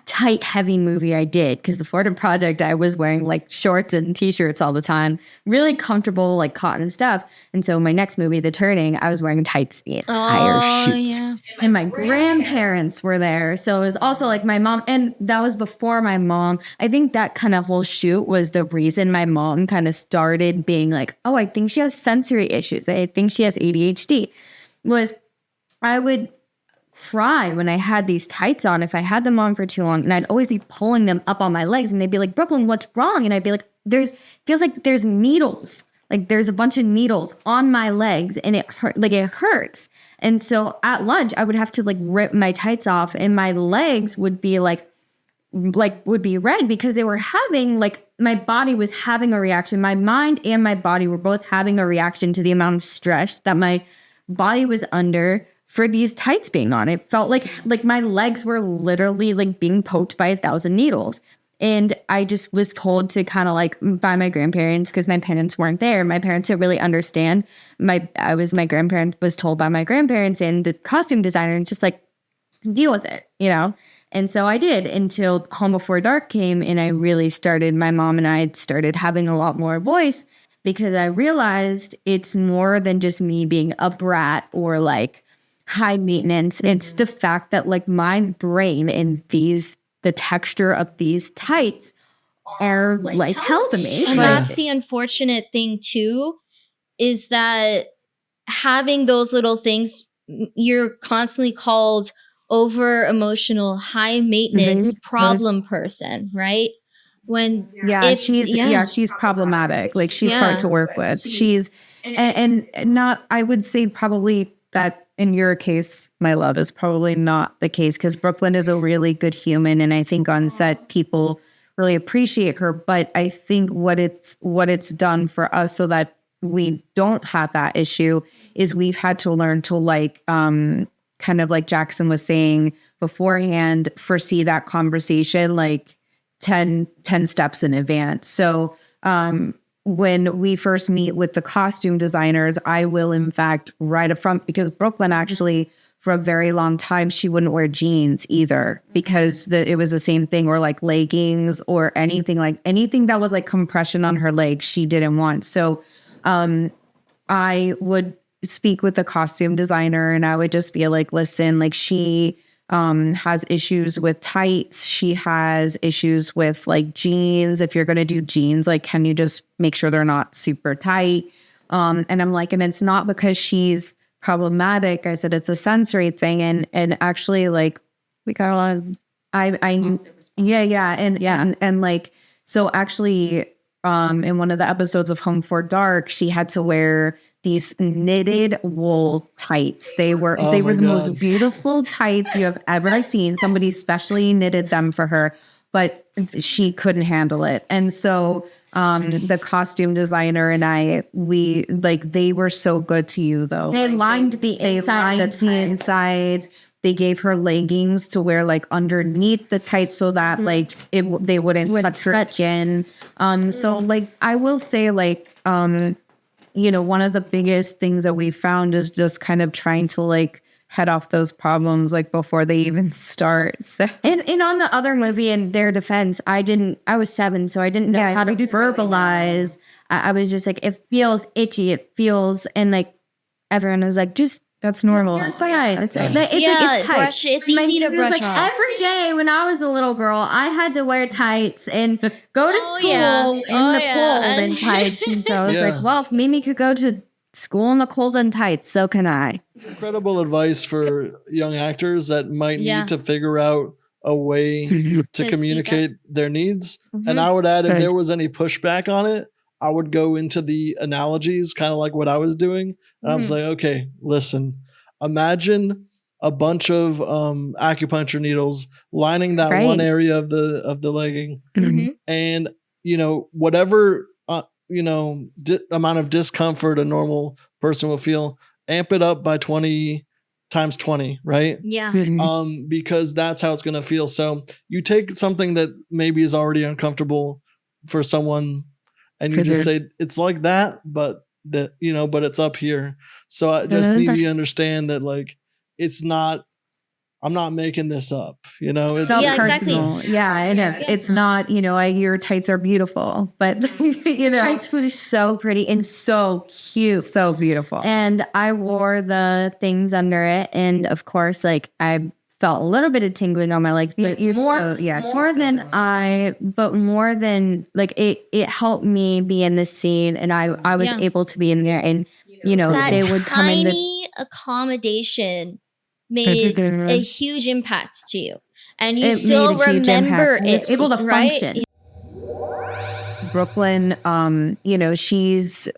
tight heavy movie I did, because the Florida Project, I was wearing like shorts and t-shirts all the time, really comfortable like cotton stuff. And so my next movie, The Turning, I was wearing tights the entire shoot. Yeah. And my grandparents were there, so it was also like my mom, and that was before my mom. I think that kind of whole shoot was the reason my mom kind of started being like, oh, I think she has sensory issues, I think she has ADHD. Was I would cry when I had these tights on if I had them on for too long, and I'd always be pulling them up on my legs, and they'd be like, Brooklyn, what's wrong? And I'd be like, feels like there's needles like there's a bunch of needles on my legs and it hurts. And so at lunch, I would have to like rip my tights off and my legs would be would be red because they were having my body was having a reaction. My mind and my body were both having a reaction to the amount of stress that my body was under for these tights being on. It felt like my legs were literally like being poked by 1,000 needles. And I just was told to kind of by my grandparents, because my parents weren't there. My parents didn't really understand. My grandparent was told by my grandparents and the costume designer, and just deal with it, you know? And so I did, until Home Before Dark came, and my mom and I started having a lot more voice, because I realized it's more than just me being a brat or high maintenance. It's the fact that my brain and the texture of these tights are hell to me. And that's the unfortunate thing too, is that having those little things, you're constantly called over emotional, high maintenance problem person, right? When she's problematic. She's hard to work with. She's and not, I would say probably that in your case, my love, is probably not the case, because Brooklyn is a really good human, and I think on set people really appreciate her. But I think what it's done for us so that we don't have that issue is we've had to learn to kind of like Jackson was saying beforehand, foresee that conversation 10 steps in advance. So when we first meet with the costume designers, I will in fact right up front, because Brooklyn actually for a very long time, she wouldn't wear jeans either, because it was the same thing, or leggings or anything that was compression on her legs, she didn't want. So I would speak with the costume designer and I would just be listen, she has issues with tights. She has issues with jeans. If you're going to do jeans, can you just make sure they're not super tight? And I'm and it's not because she's problematic. I said, it's a sensory thing. And actually we got a lot of, so actually, in one of the episodes of Home for Dark, she had to wear these knitted wool tights. They were the most beautiful tights you have ever seen. Somebody specially knitted them for her, but she couldn't handle it. And so the costume designer and they were so good to you though. They lined the insides. They gave her leggings to wear underneath the tights so that they wouldn't touch her skin. So I will say one of the biggest things that we found is just kind of trying to head off those problems before they even start. So. And on the other movie, in their defense, I was 7, so I didn't know how to verbalize. I was just it feels itchy. It feels, and everyone was just, that's normal. It's fine. It's tight. Brush, it's easy to brush off. Every day when I was a little girl, I had to wear tights and go to school in the cold in tights. And so I was well, if Mimi could go to school in the cold in tights, so can I. It's incredible advice for young actors that might need to figure out a way to communicate their needs. Mm-hmm. And I would add, if there was any pushback on it, I would go into the analogies, kind of like what I was doing. And I was okay, listen, imagine a bunch of acupuncture needles lining that one area of the legging. Mm-hmm. And, whatever, amount of discomfort a normal person will feel, amp it up by 20 times 20, right? Yeah. Because that's how it's going to feel. So you take something that maybe is already uncomfortable for someone, and you just say, it's like that, but but it's up here. So I just need you to understand that it's not, I'm not making this up, It's exactly. Yeah, it is. It's not, your tights are beautiful, but tights were so pretty and so cute. So beautiful. And I wore the things under it. And of course, I felt a little bit of tingling on my legs, but more than it helped me be in the scene, and I was able to be in there, and they would come in. Tiny accommodation made a huge impact to you, and you still remember it. Was able to function. Brooklyn, she's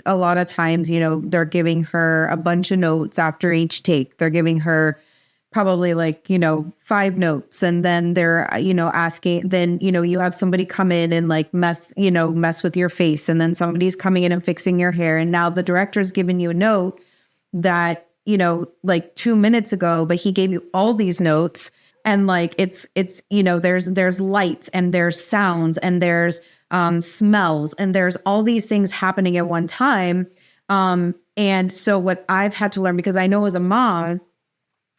a lot of times, they're giving her a bunch of notes after each take. They're giving her probably 5 notes, and then they're, asking, then, you have somebody come in and mess with your face, and then somebody's coming in and fixing your hair. And now the director's giving you a note that, 2 minutes ago, but he gave you all these notes. And it's there's lights and there's sounds and there's smells and there's all these things happening at one time. And so what I've had to learn, because I know as a mom,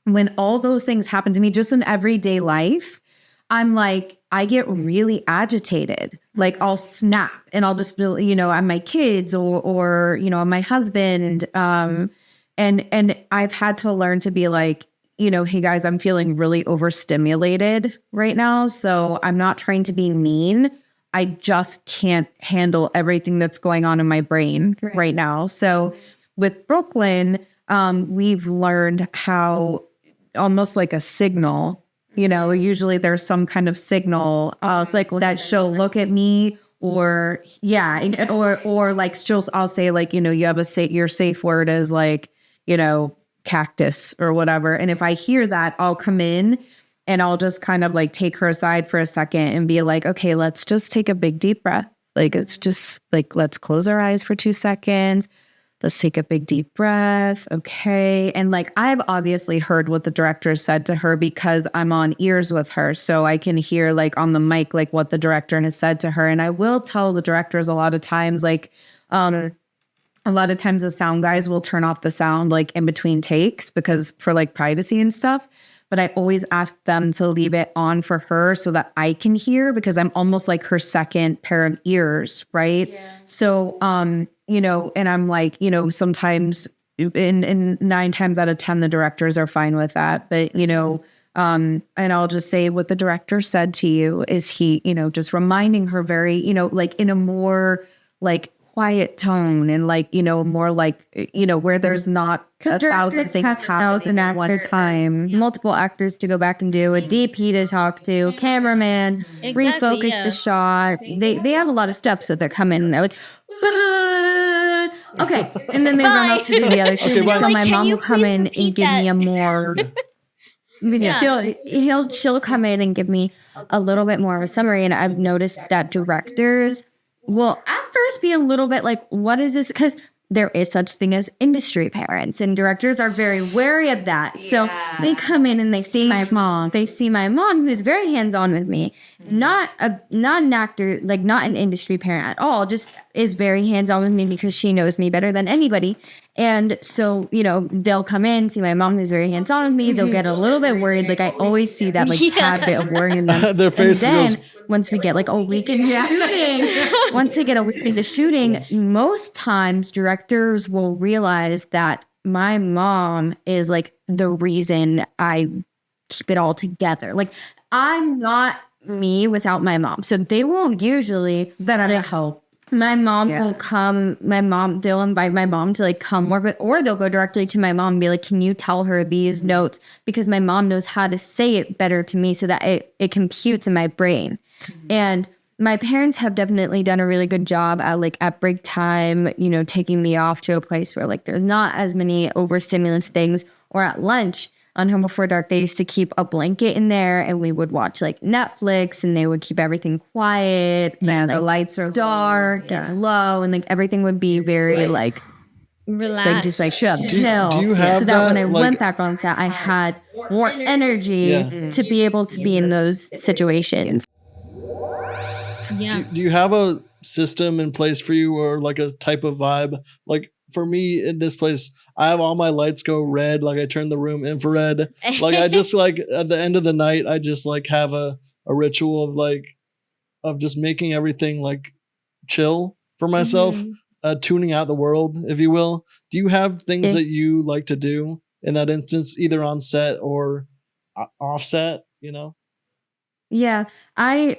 when all those things happen to me just in everyday life, I'm I get really agitated. I'll snap and I'll just feel, on my kids or on my husband. And I've had to learn to be hey guys, I'm feeling really overstimulated right now. So I'm not trying to be mean. I just can't handle everything that's going on in my brain right now. So with Brooklyn, we've learned how almost like a signal, usually there's some kind of signal. It's that she'll look at me or I'll say you have your safe word is cactus or whatever. And if I hear that, I'll come in and I'll just kind of take her aside for a second and be okay, let's just take a big deep breath. It's just let's close our eyes for 2 seconds. Let's take a big deep breath. Okay. And I've obviously heard what the director said to her because I'm on ears with her. So I can hear on the mic, what the director has said to her. And I will tell the directors a lot of times, a lot of times the sound guys will turn off the sound in between takes because for privacy and stuff. But I always ask them to leave it on for her so that I can hear, because I'm almost her second pair of ears. Right. Yeah. So, and I'm sometimes in 9 times out of 10, the directors are fine with that. But, and I'll just say what the director said to you is he, just reminding her very, in a more quiet tone and more where there's not 1,000 things happening at one time. Multiple actors to go back and do, a DP to talk to, cameraman, refocus the shot. They have a lot of stuff, so they're coming. Okay, and then they run off to do the other thing. So my mom will come in and give me a more. She'll come in and give me a little bit more of a summary, and I've noticed that directors will at first be a little bit what is this? Because there is such thing as industry parents, and directors are very wary of that. So they come in and they see my mom. They see my mom, who's very hands-on with me, not an actor, not an industry parent at all, just is very hands-on with me because she knows me better than anybody. And so, they'll come in, see my mom who's very hands-on with me. They'll get a little bit worried. I always see that tad bit of worry in them. Their face and then goes, once we get a week into shooting, once they get a week into shooting, most times directors will realize that my mom is the reason I keep it all together. I'm not me without my mom. So they will usually help. My mom will come, they'll invite my mom to come work with, or they'll go directly to my mom and be can you tell her these notes? Because my mom knows how to say it better to me so that it computes in my brain. Mm-hmm. And my parents have definitely done a really good job at break time, taking me off to a place where there's not as many overstimulants things, or at lunch. On Home Before Dark, they used to keep a blanket in there and we would watch Netflix, and they would keep everything quiet. Man, the lights are dark and low, and everything would be very relaxed. Just chill. Do you have so that when I went back on set, I had more energy to be able to be in those situations. Yeah. Do you have a system in place for you, or a type of vibe? For me in this place, I have all my lights go red. I turn the room infrared. I just at the end of the night, I just have a ritual of just making everything chill for myself, tuning out the world, if you will. Do you have things that you like to do in that instance, either on set or offset? Yeah, I'm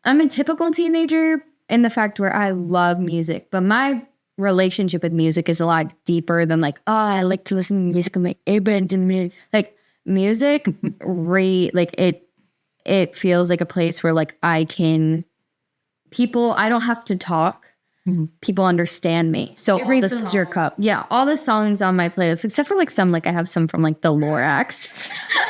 a typical teenager in the fact where I love music, but my relationship with music is a lot deeper than I like to listen to music and earbuds and music. It feels like a place where I don't have to talk. people understand me. So this is your cup. Yeah, all the songs on my playlist, except for like some, like I have some from like the Lorax.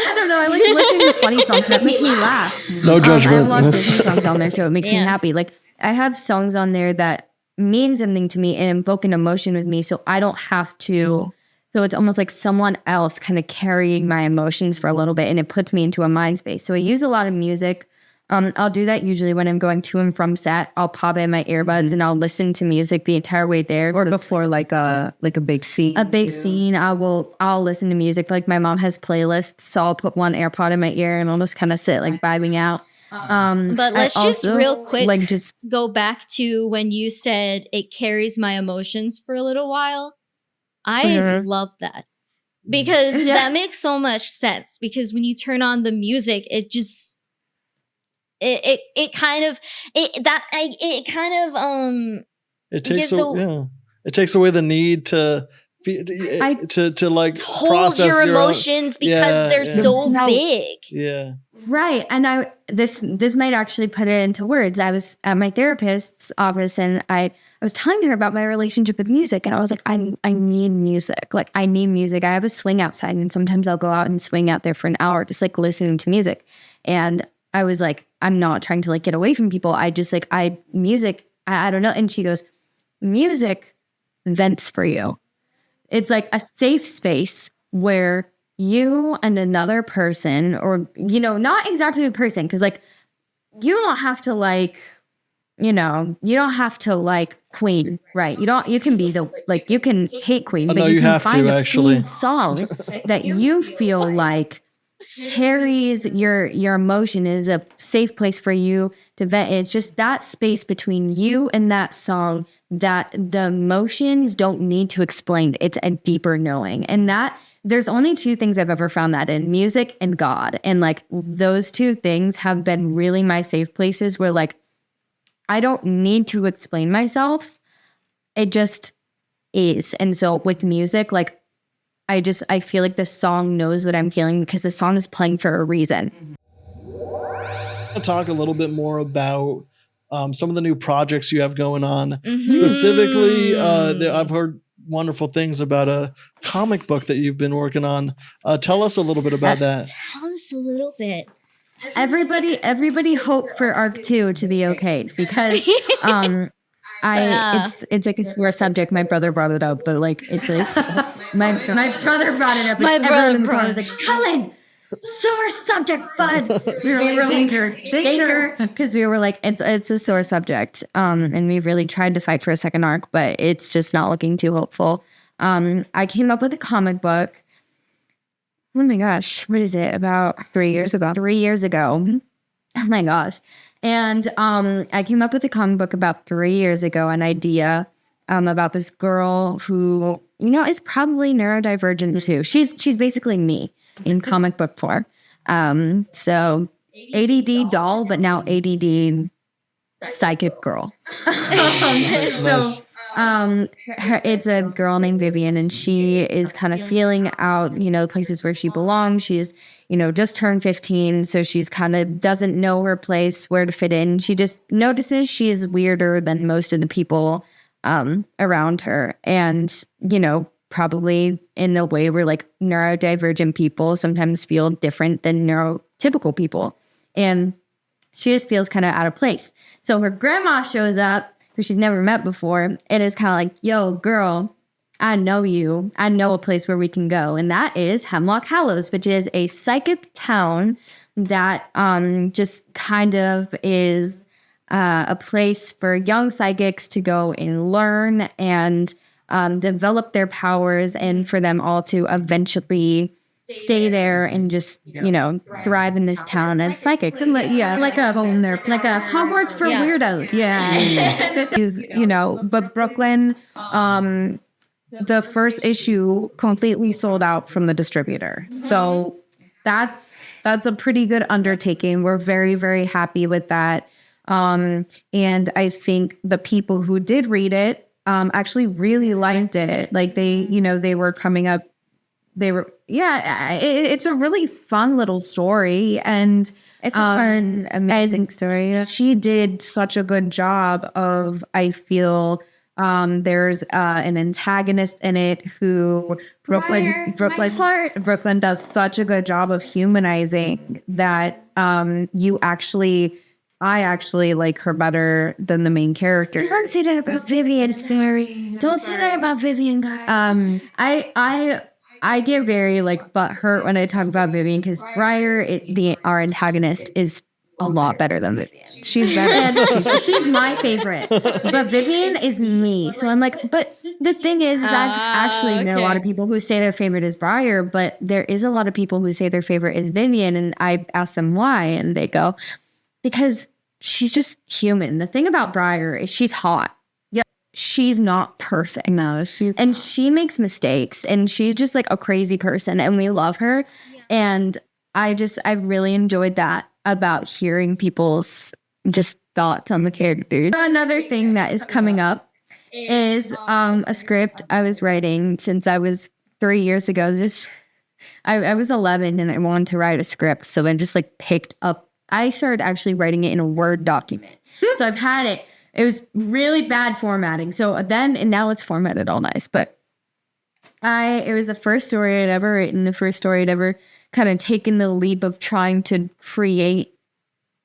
I don't know. I like listening to funny songs that make me laugh. No judgment. I have a lot of Disney songs on there, so it makes me happy. Like I have songs on there that mean something to me and invoke an emotion with me, so I don't have to. So it's almost like someone else kind of carrying my emotions for a little bit, and it puts me into a mind space. So I use a lot of music. I'll do that usually when I'm going to and from set. I'll pop in my earbuds and I'll listen to music the entire way there. Or before like a big scene. A big scene, I'll listen to music. Like my mom has playlists, so I'll put one AirPod in my ear and I'll just kind of sit like vibing out. But let's just real quick like just go back to when you said it carries my emotions for a little while. I love that because that makes so much sense. Because when you turn on the music, it just it takes away the need to like hold your emotions because they're so big. Yeah. Right. And this might actually put it into words. I was at my therapist's office and I was telling her about my relationship with music, and I was like, I need music. Like I need music. I have a swing outside, and sometimes I'll go out and swing out there for an hour just like listening to music. And I was like, I'm not trying to like get away from people. I just like music, I don't know. And she goes, music vents for you. It's like a safe space where you and another person, or, you know, not exactly a person, because like you don't have to like, you know, you don't have to like Queen, right? You can be you can hate Queen, but you can have find to, a actually. Queen song that you feel like carries your emotion, is a safe place for you to vent. It's just that space between you and that song that the emotions don't need to explain. It's a deeper knowing. And that there's only two things I've ever found that in: music and God. And like those two things have been really my safe places where like I don't need to explain myself. It just is. And so with music, like I feel like the song knows what I'm feeling because the song is playing for a reason. I'll talk a little bit more about some of the new projects you have going on. Specifically, I've heard wonderful things about a comic book that you've been working on. Tell us a little bit about that. Tell us a little bit. Everybody hope for Arc 2 to be okay because it's like a sore subject. My brother brought it up, but like it's like my brother brought it up. My brother was like, Cullen, sore subject, bud. We were like, danger, because we were like, it's a sore subject. And we really tried to fight for a second arc, but it's just not looking too hopeful. I came up with a comic book. Oh my gosh, what is it? About 3 years ago. 3 years ago. Oh my gosh. And I came up with a comic book about 3 years ago, an idea about this girl who, you know, is probably neurodivergent too. She's basically me in comic book form. So ADD doll, but now ADD psychic girl. Nice. It's a girl named Vivian, and she is kind of feeling out, you know, places where she belongs. She's, you know, just turned 15, so she's kind of doesn't know her place, where to fit in. She just notices she is weirder than most of the people around her. And, you know, probably in the way where like neurodivergent people sometimes feel different than neurotypical people. And she just feels kind of out of place. So her grandma shows up, who she's never met before, and is kind of like, yo, girl, I know you. I know a place where we can go. And that is Hemlock Hallows, which is a psychic town that just kind of is a place for young psychics to go and learn and develop their powers, and for them all to eventually stay there and just, you know, thrive in this town as psychics. And like a home there, like a Hogwarts for weirdos. Yeah. You know, but Brooklyn, the first issue completely sold out from the distributor. So that's a pretty good undertaking. We're very, very happy with that. And I think the people who did read it actually really liked it. Like they were coming up. It's a really fun little story. And It's a fun, amazing story. She did such a good job of, I feel, there's an antagonist in it who Brooklyn does such a good job of humanizing that I actually like her better than the main character. Don't say that about Vivian, sorry. Don't say that about Vivian, guys. I get very like butthurt when I talk about Vivian because Briar, our antagonist, is a lot better than Vivian. She's better. She's my favorite, but Vivian is me. So I'm like, but the thing is I've actually met a lot of people who say their favorite is Briar, but there is a lot of people who say their favorite is Vivian, and I ask them why, and they go, because she's just human. The thing about Briar is she's hot. Yeah, she's not perfect. No, she makes mistakes, and she's just like a crazy person, and we love her. Yeah. And I really enjoyed that about hearing people's just thoughts on the characters. Another thing that is coming up is a script I was writing since I was 3 years ago. I was 11 and I wanted to write a script, so I just like picked up. I started actually writing it in a Word document. So I've had it. It was really bad formatting. So then, and now it's formatted all nice. But it was the first story I'd ever written, the first story I'd ever kind of taken the leap of trying to create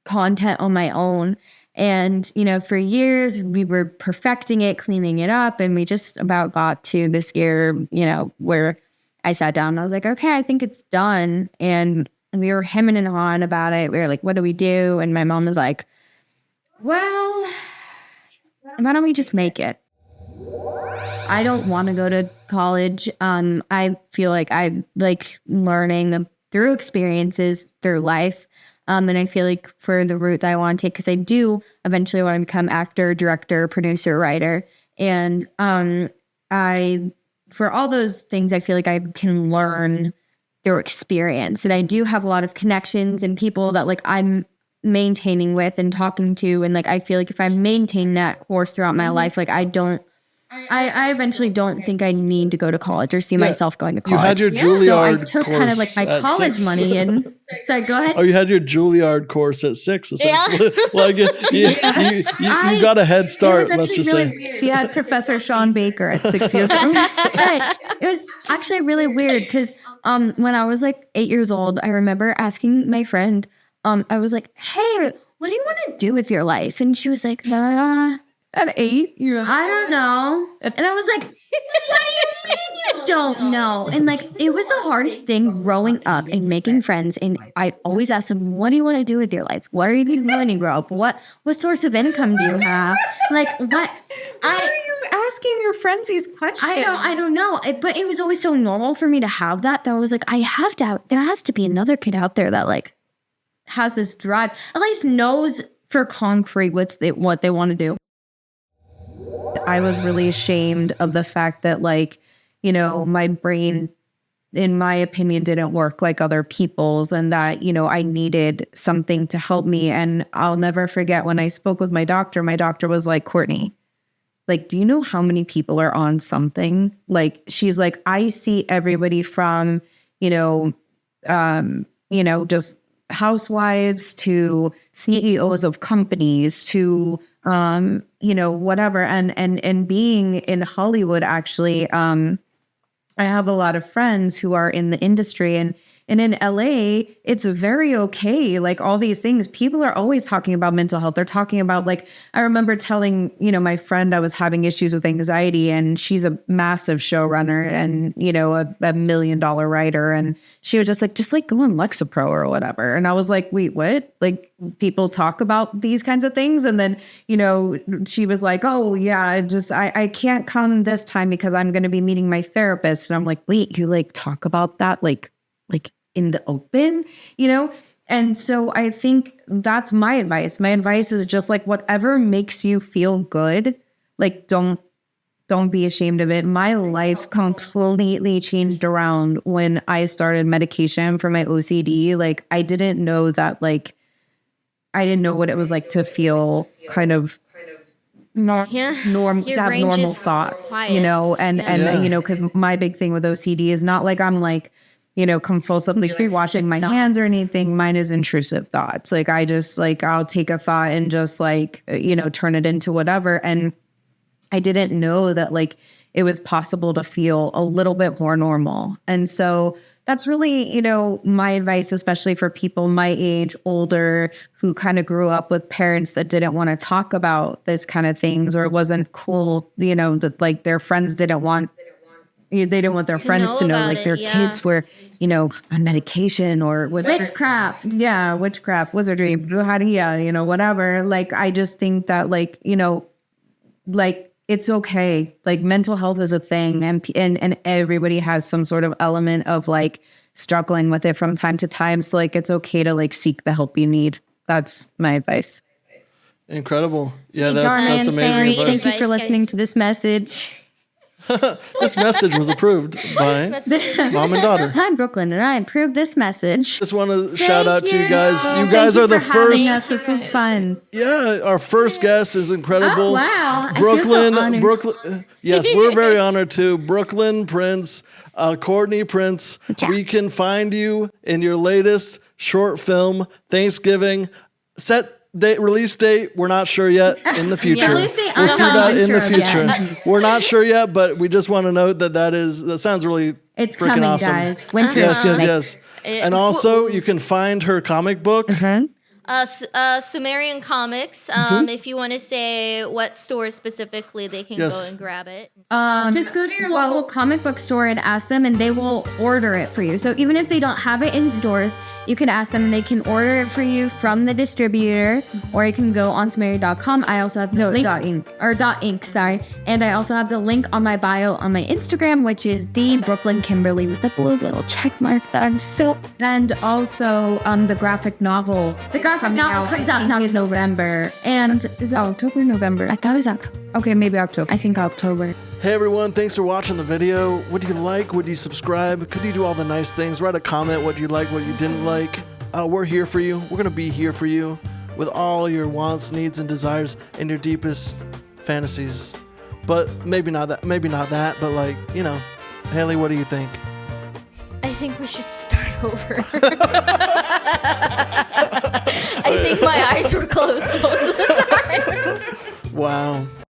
content on my own. And, for years we were perfecting it, cleaning it up. And we just about got to this year, where I sat down and I was like, okay, I think it's done. And we were hemming and hawing about it. We were like, what do we do? And my mom was like, well, why don't we just make it? I don't want to go to college. I feel like I like learning through experiences, through life. And I feel like for the route that I want to take, because I do eventually want to become actor, director, producer, writer. And for all those things, I feel like I can learn through experience. And I do have a lot of connections and people that like I'm maintaining with and talking to. And like, I feel like if I maintain that course throughout my life, like I eventually don't think I need to go to college or see myself going to college. You had your Juilliard course. So I took kind of like my college 6. money and so go ahead. Oh, you had your Juilliard course at 6, essentially. Yeah. Like you got a head start, let's just say. Weird. She had Professor Sean Baker at 6 years old. But it was actually really weird because when I was like 8 years old, I remember asking my friend, I was like, hey, what do you want to do with your life? And she was like, at 8? I don't know. And I was like, what do you mean you don't know? And like, it was the hardest thing growing up and making friends. And I always asked them, what do you want to do with your life? What are you doing when you grow up? What source of income do you have? Like, what? Why are you asking your friends these questions? I don't know. But it was always so normal for me to have that I was like, there has to be another kid out there that like has this drive, at least knows for concrete what they want to do. I was really ashamed of the fact that like, my brain, in my opinion, didn't work like other people's, and that, I needed something to help me. And I'll never forget when I spoke with my doctor was like, Courtney, like, do you know how many people are on something? Like, she's like, I see everybody from, just housewives to CEOs of companies to whatever. And being in Hollywood, actually, I have a lot of friends who are in the industry, and in LA, it's very okay. Like all these things, people are always talking about mental health. They're talking about like, I remember telling, my friend I was having issues with anxiety, and she's a massive showrunner and, a $1 million writer. And she was just like go on Lexapro or whatever. And I was like, wait, what? Like people talk about these kinds of things. And then, she was like, oh yeah, I can't come this time because I'm going to be meeting my therapist. And I'm like, wait, you like talk about that? Like in the open, And so I think that's my advice. My advice is just like whatever makes you feel good, like don't be ashamed of it. My life completely changed around when I started medication for my OCD. Like I didn't know that, like I didn't know what it was like to feel kind of to have normal thoughts, quiet. and because my big thing with OCD is not like I'm like compulsively washing my hands or anything. Mine is intrusive thoughts. Like I just I'll take a thought and just turn it into whatever. And I didn't know that it was possible to feel a little bit more normal. And so that's really, my advice, especially for people my age, older, who kind of grew up with parents that didn't want to talk about this kind of things, or it wasn't cool, that their friends they didn't want their friends to know their kids were, on medication or witchcraft. Yeah, witchcraft, wizardry, whatever. I just think that it's okay. Mental health is a thing, and everybody has some sort of element of struggling with it from time to time. So it's okay to seek the help you need. That's my advice. Incredible. Yeah, that's amazing advice. Thank you for listening to this message. This message was approved by mom and daughter. I'm Brooklyn, and I approve this message. Just want to shout out to you guys. You guys are the first. This was fun. Yeah, our first guest is incredible. Oh, wow. Brooklyn. Yes, we're very honored too. Brooklynn Prince, Courtney Prince. Yeah. We can find you in your latest short film, Thanksgiving. Release date, we're not sure yet. In the future, release date, we'll see that in the future. Yeah. We're not sure yet, but we just want to note that sounds really it's freaking coming, awesome. Guys. Winter. Yes. And also, you can find her comic book. Sumerian Comics. If you want to say what store specifically, they can go and grab it. Just go to your local comic book store and ask them, and they will order it for you. So even if they don't have it in stores, you can ask them, and they can order it for you from the distributor, or you can go on Sumeri.com. I also have the link, .inc, sorry. And I also have the link on my bio on my Instagram, which is the Brooklyn Kimberly with a blue little check mark that I'm so. And also the graphic novel. The graphic novel comes out now in November. And is it October, November? I thought it was October. Okay, maybe October. I think October. Hey everyone, thanks for watching the video. Would you like? Would you subscribe? Could you do all the nice things? Write a comment what you like, what you didn't like. We're here for you. We're going to be here for you with all your wants, needs, and desires and your deepest fantasies. But maybe not that, but Haley, what do you think? I think we should start over.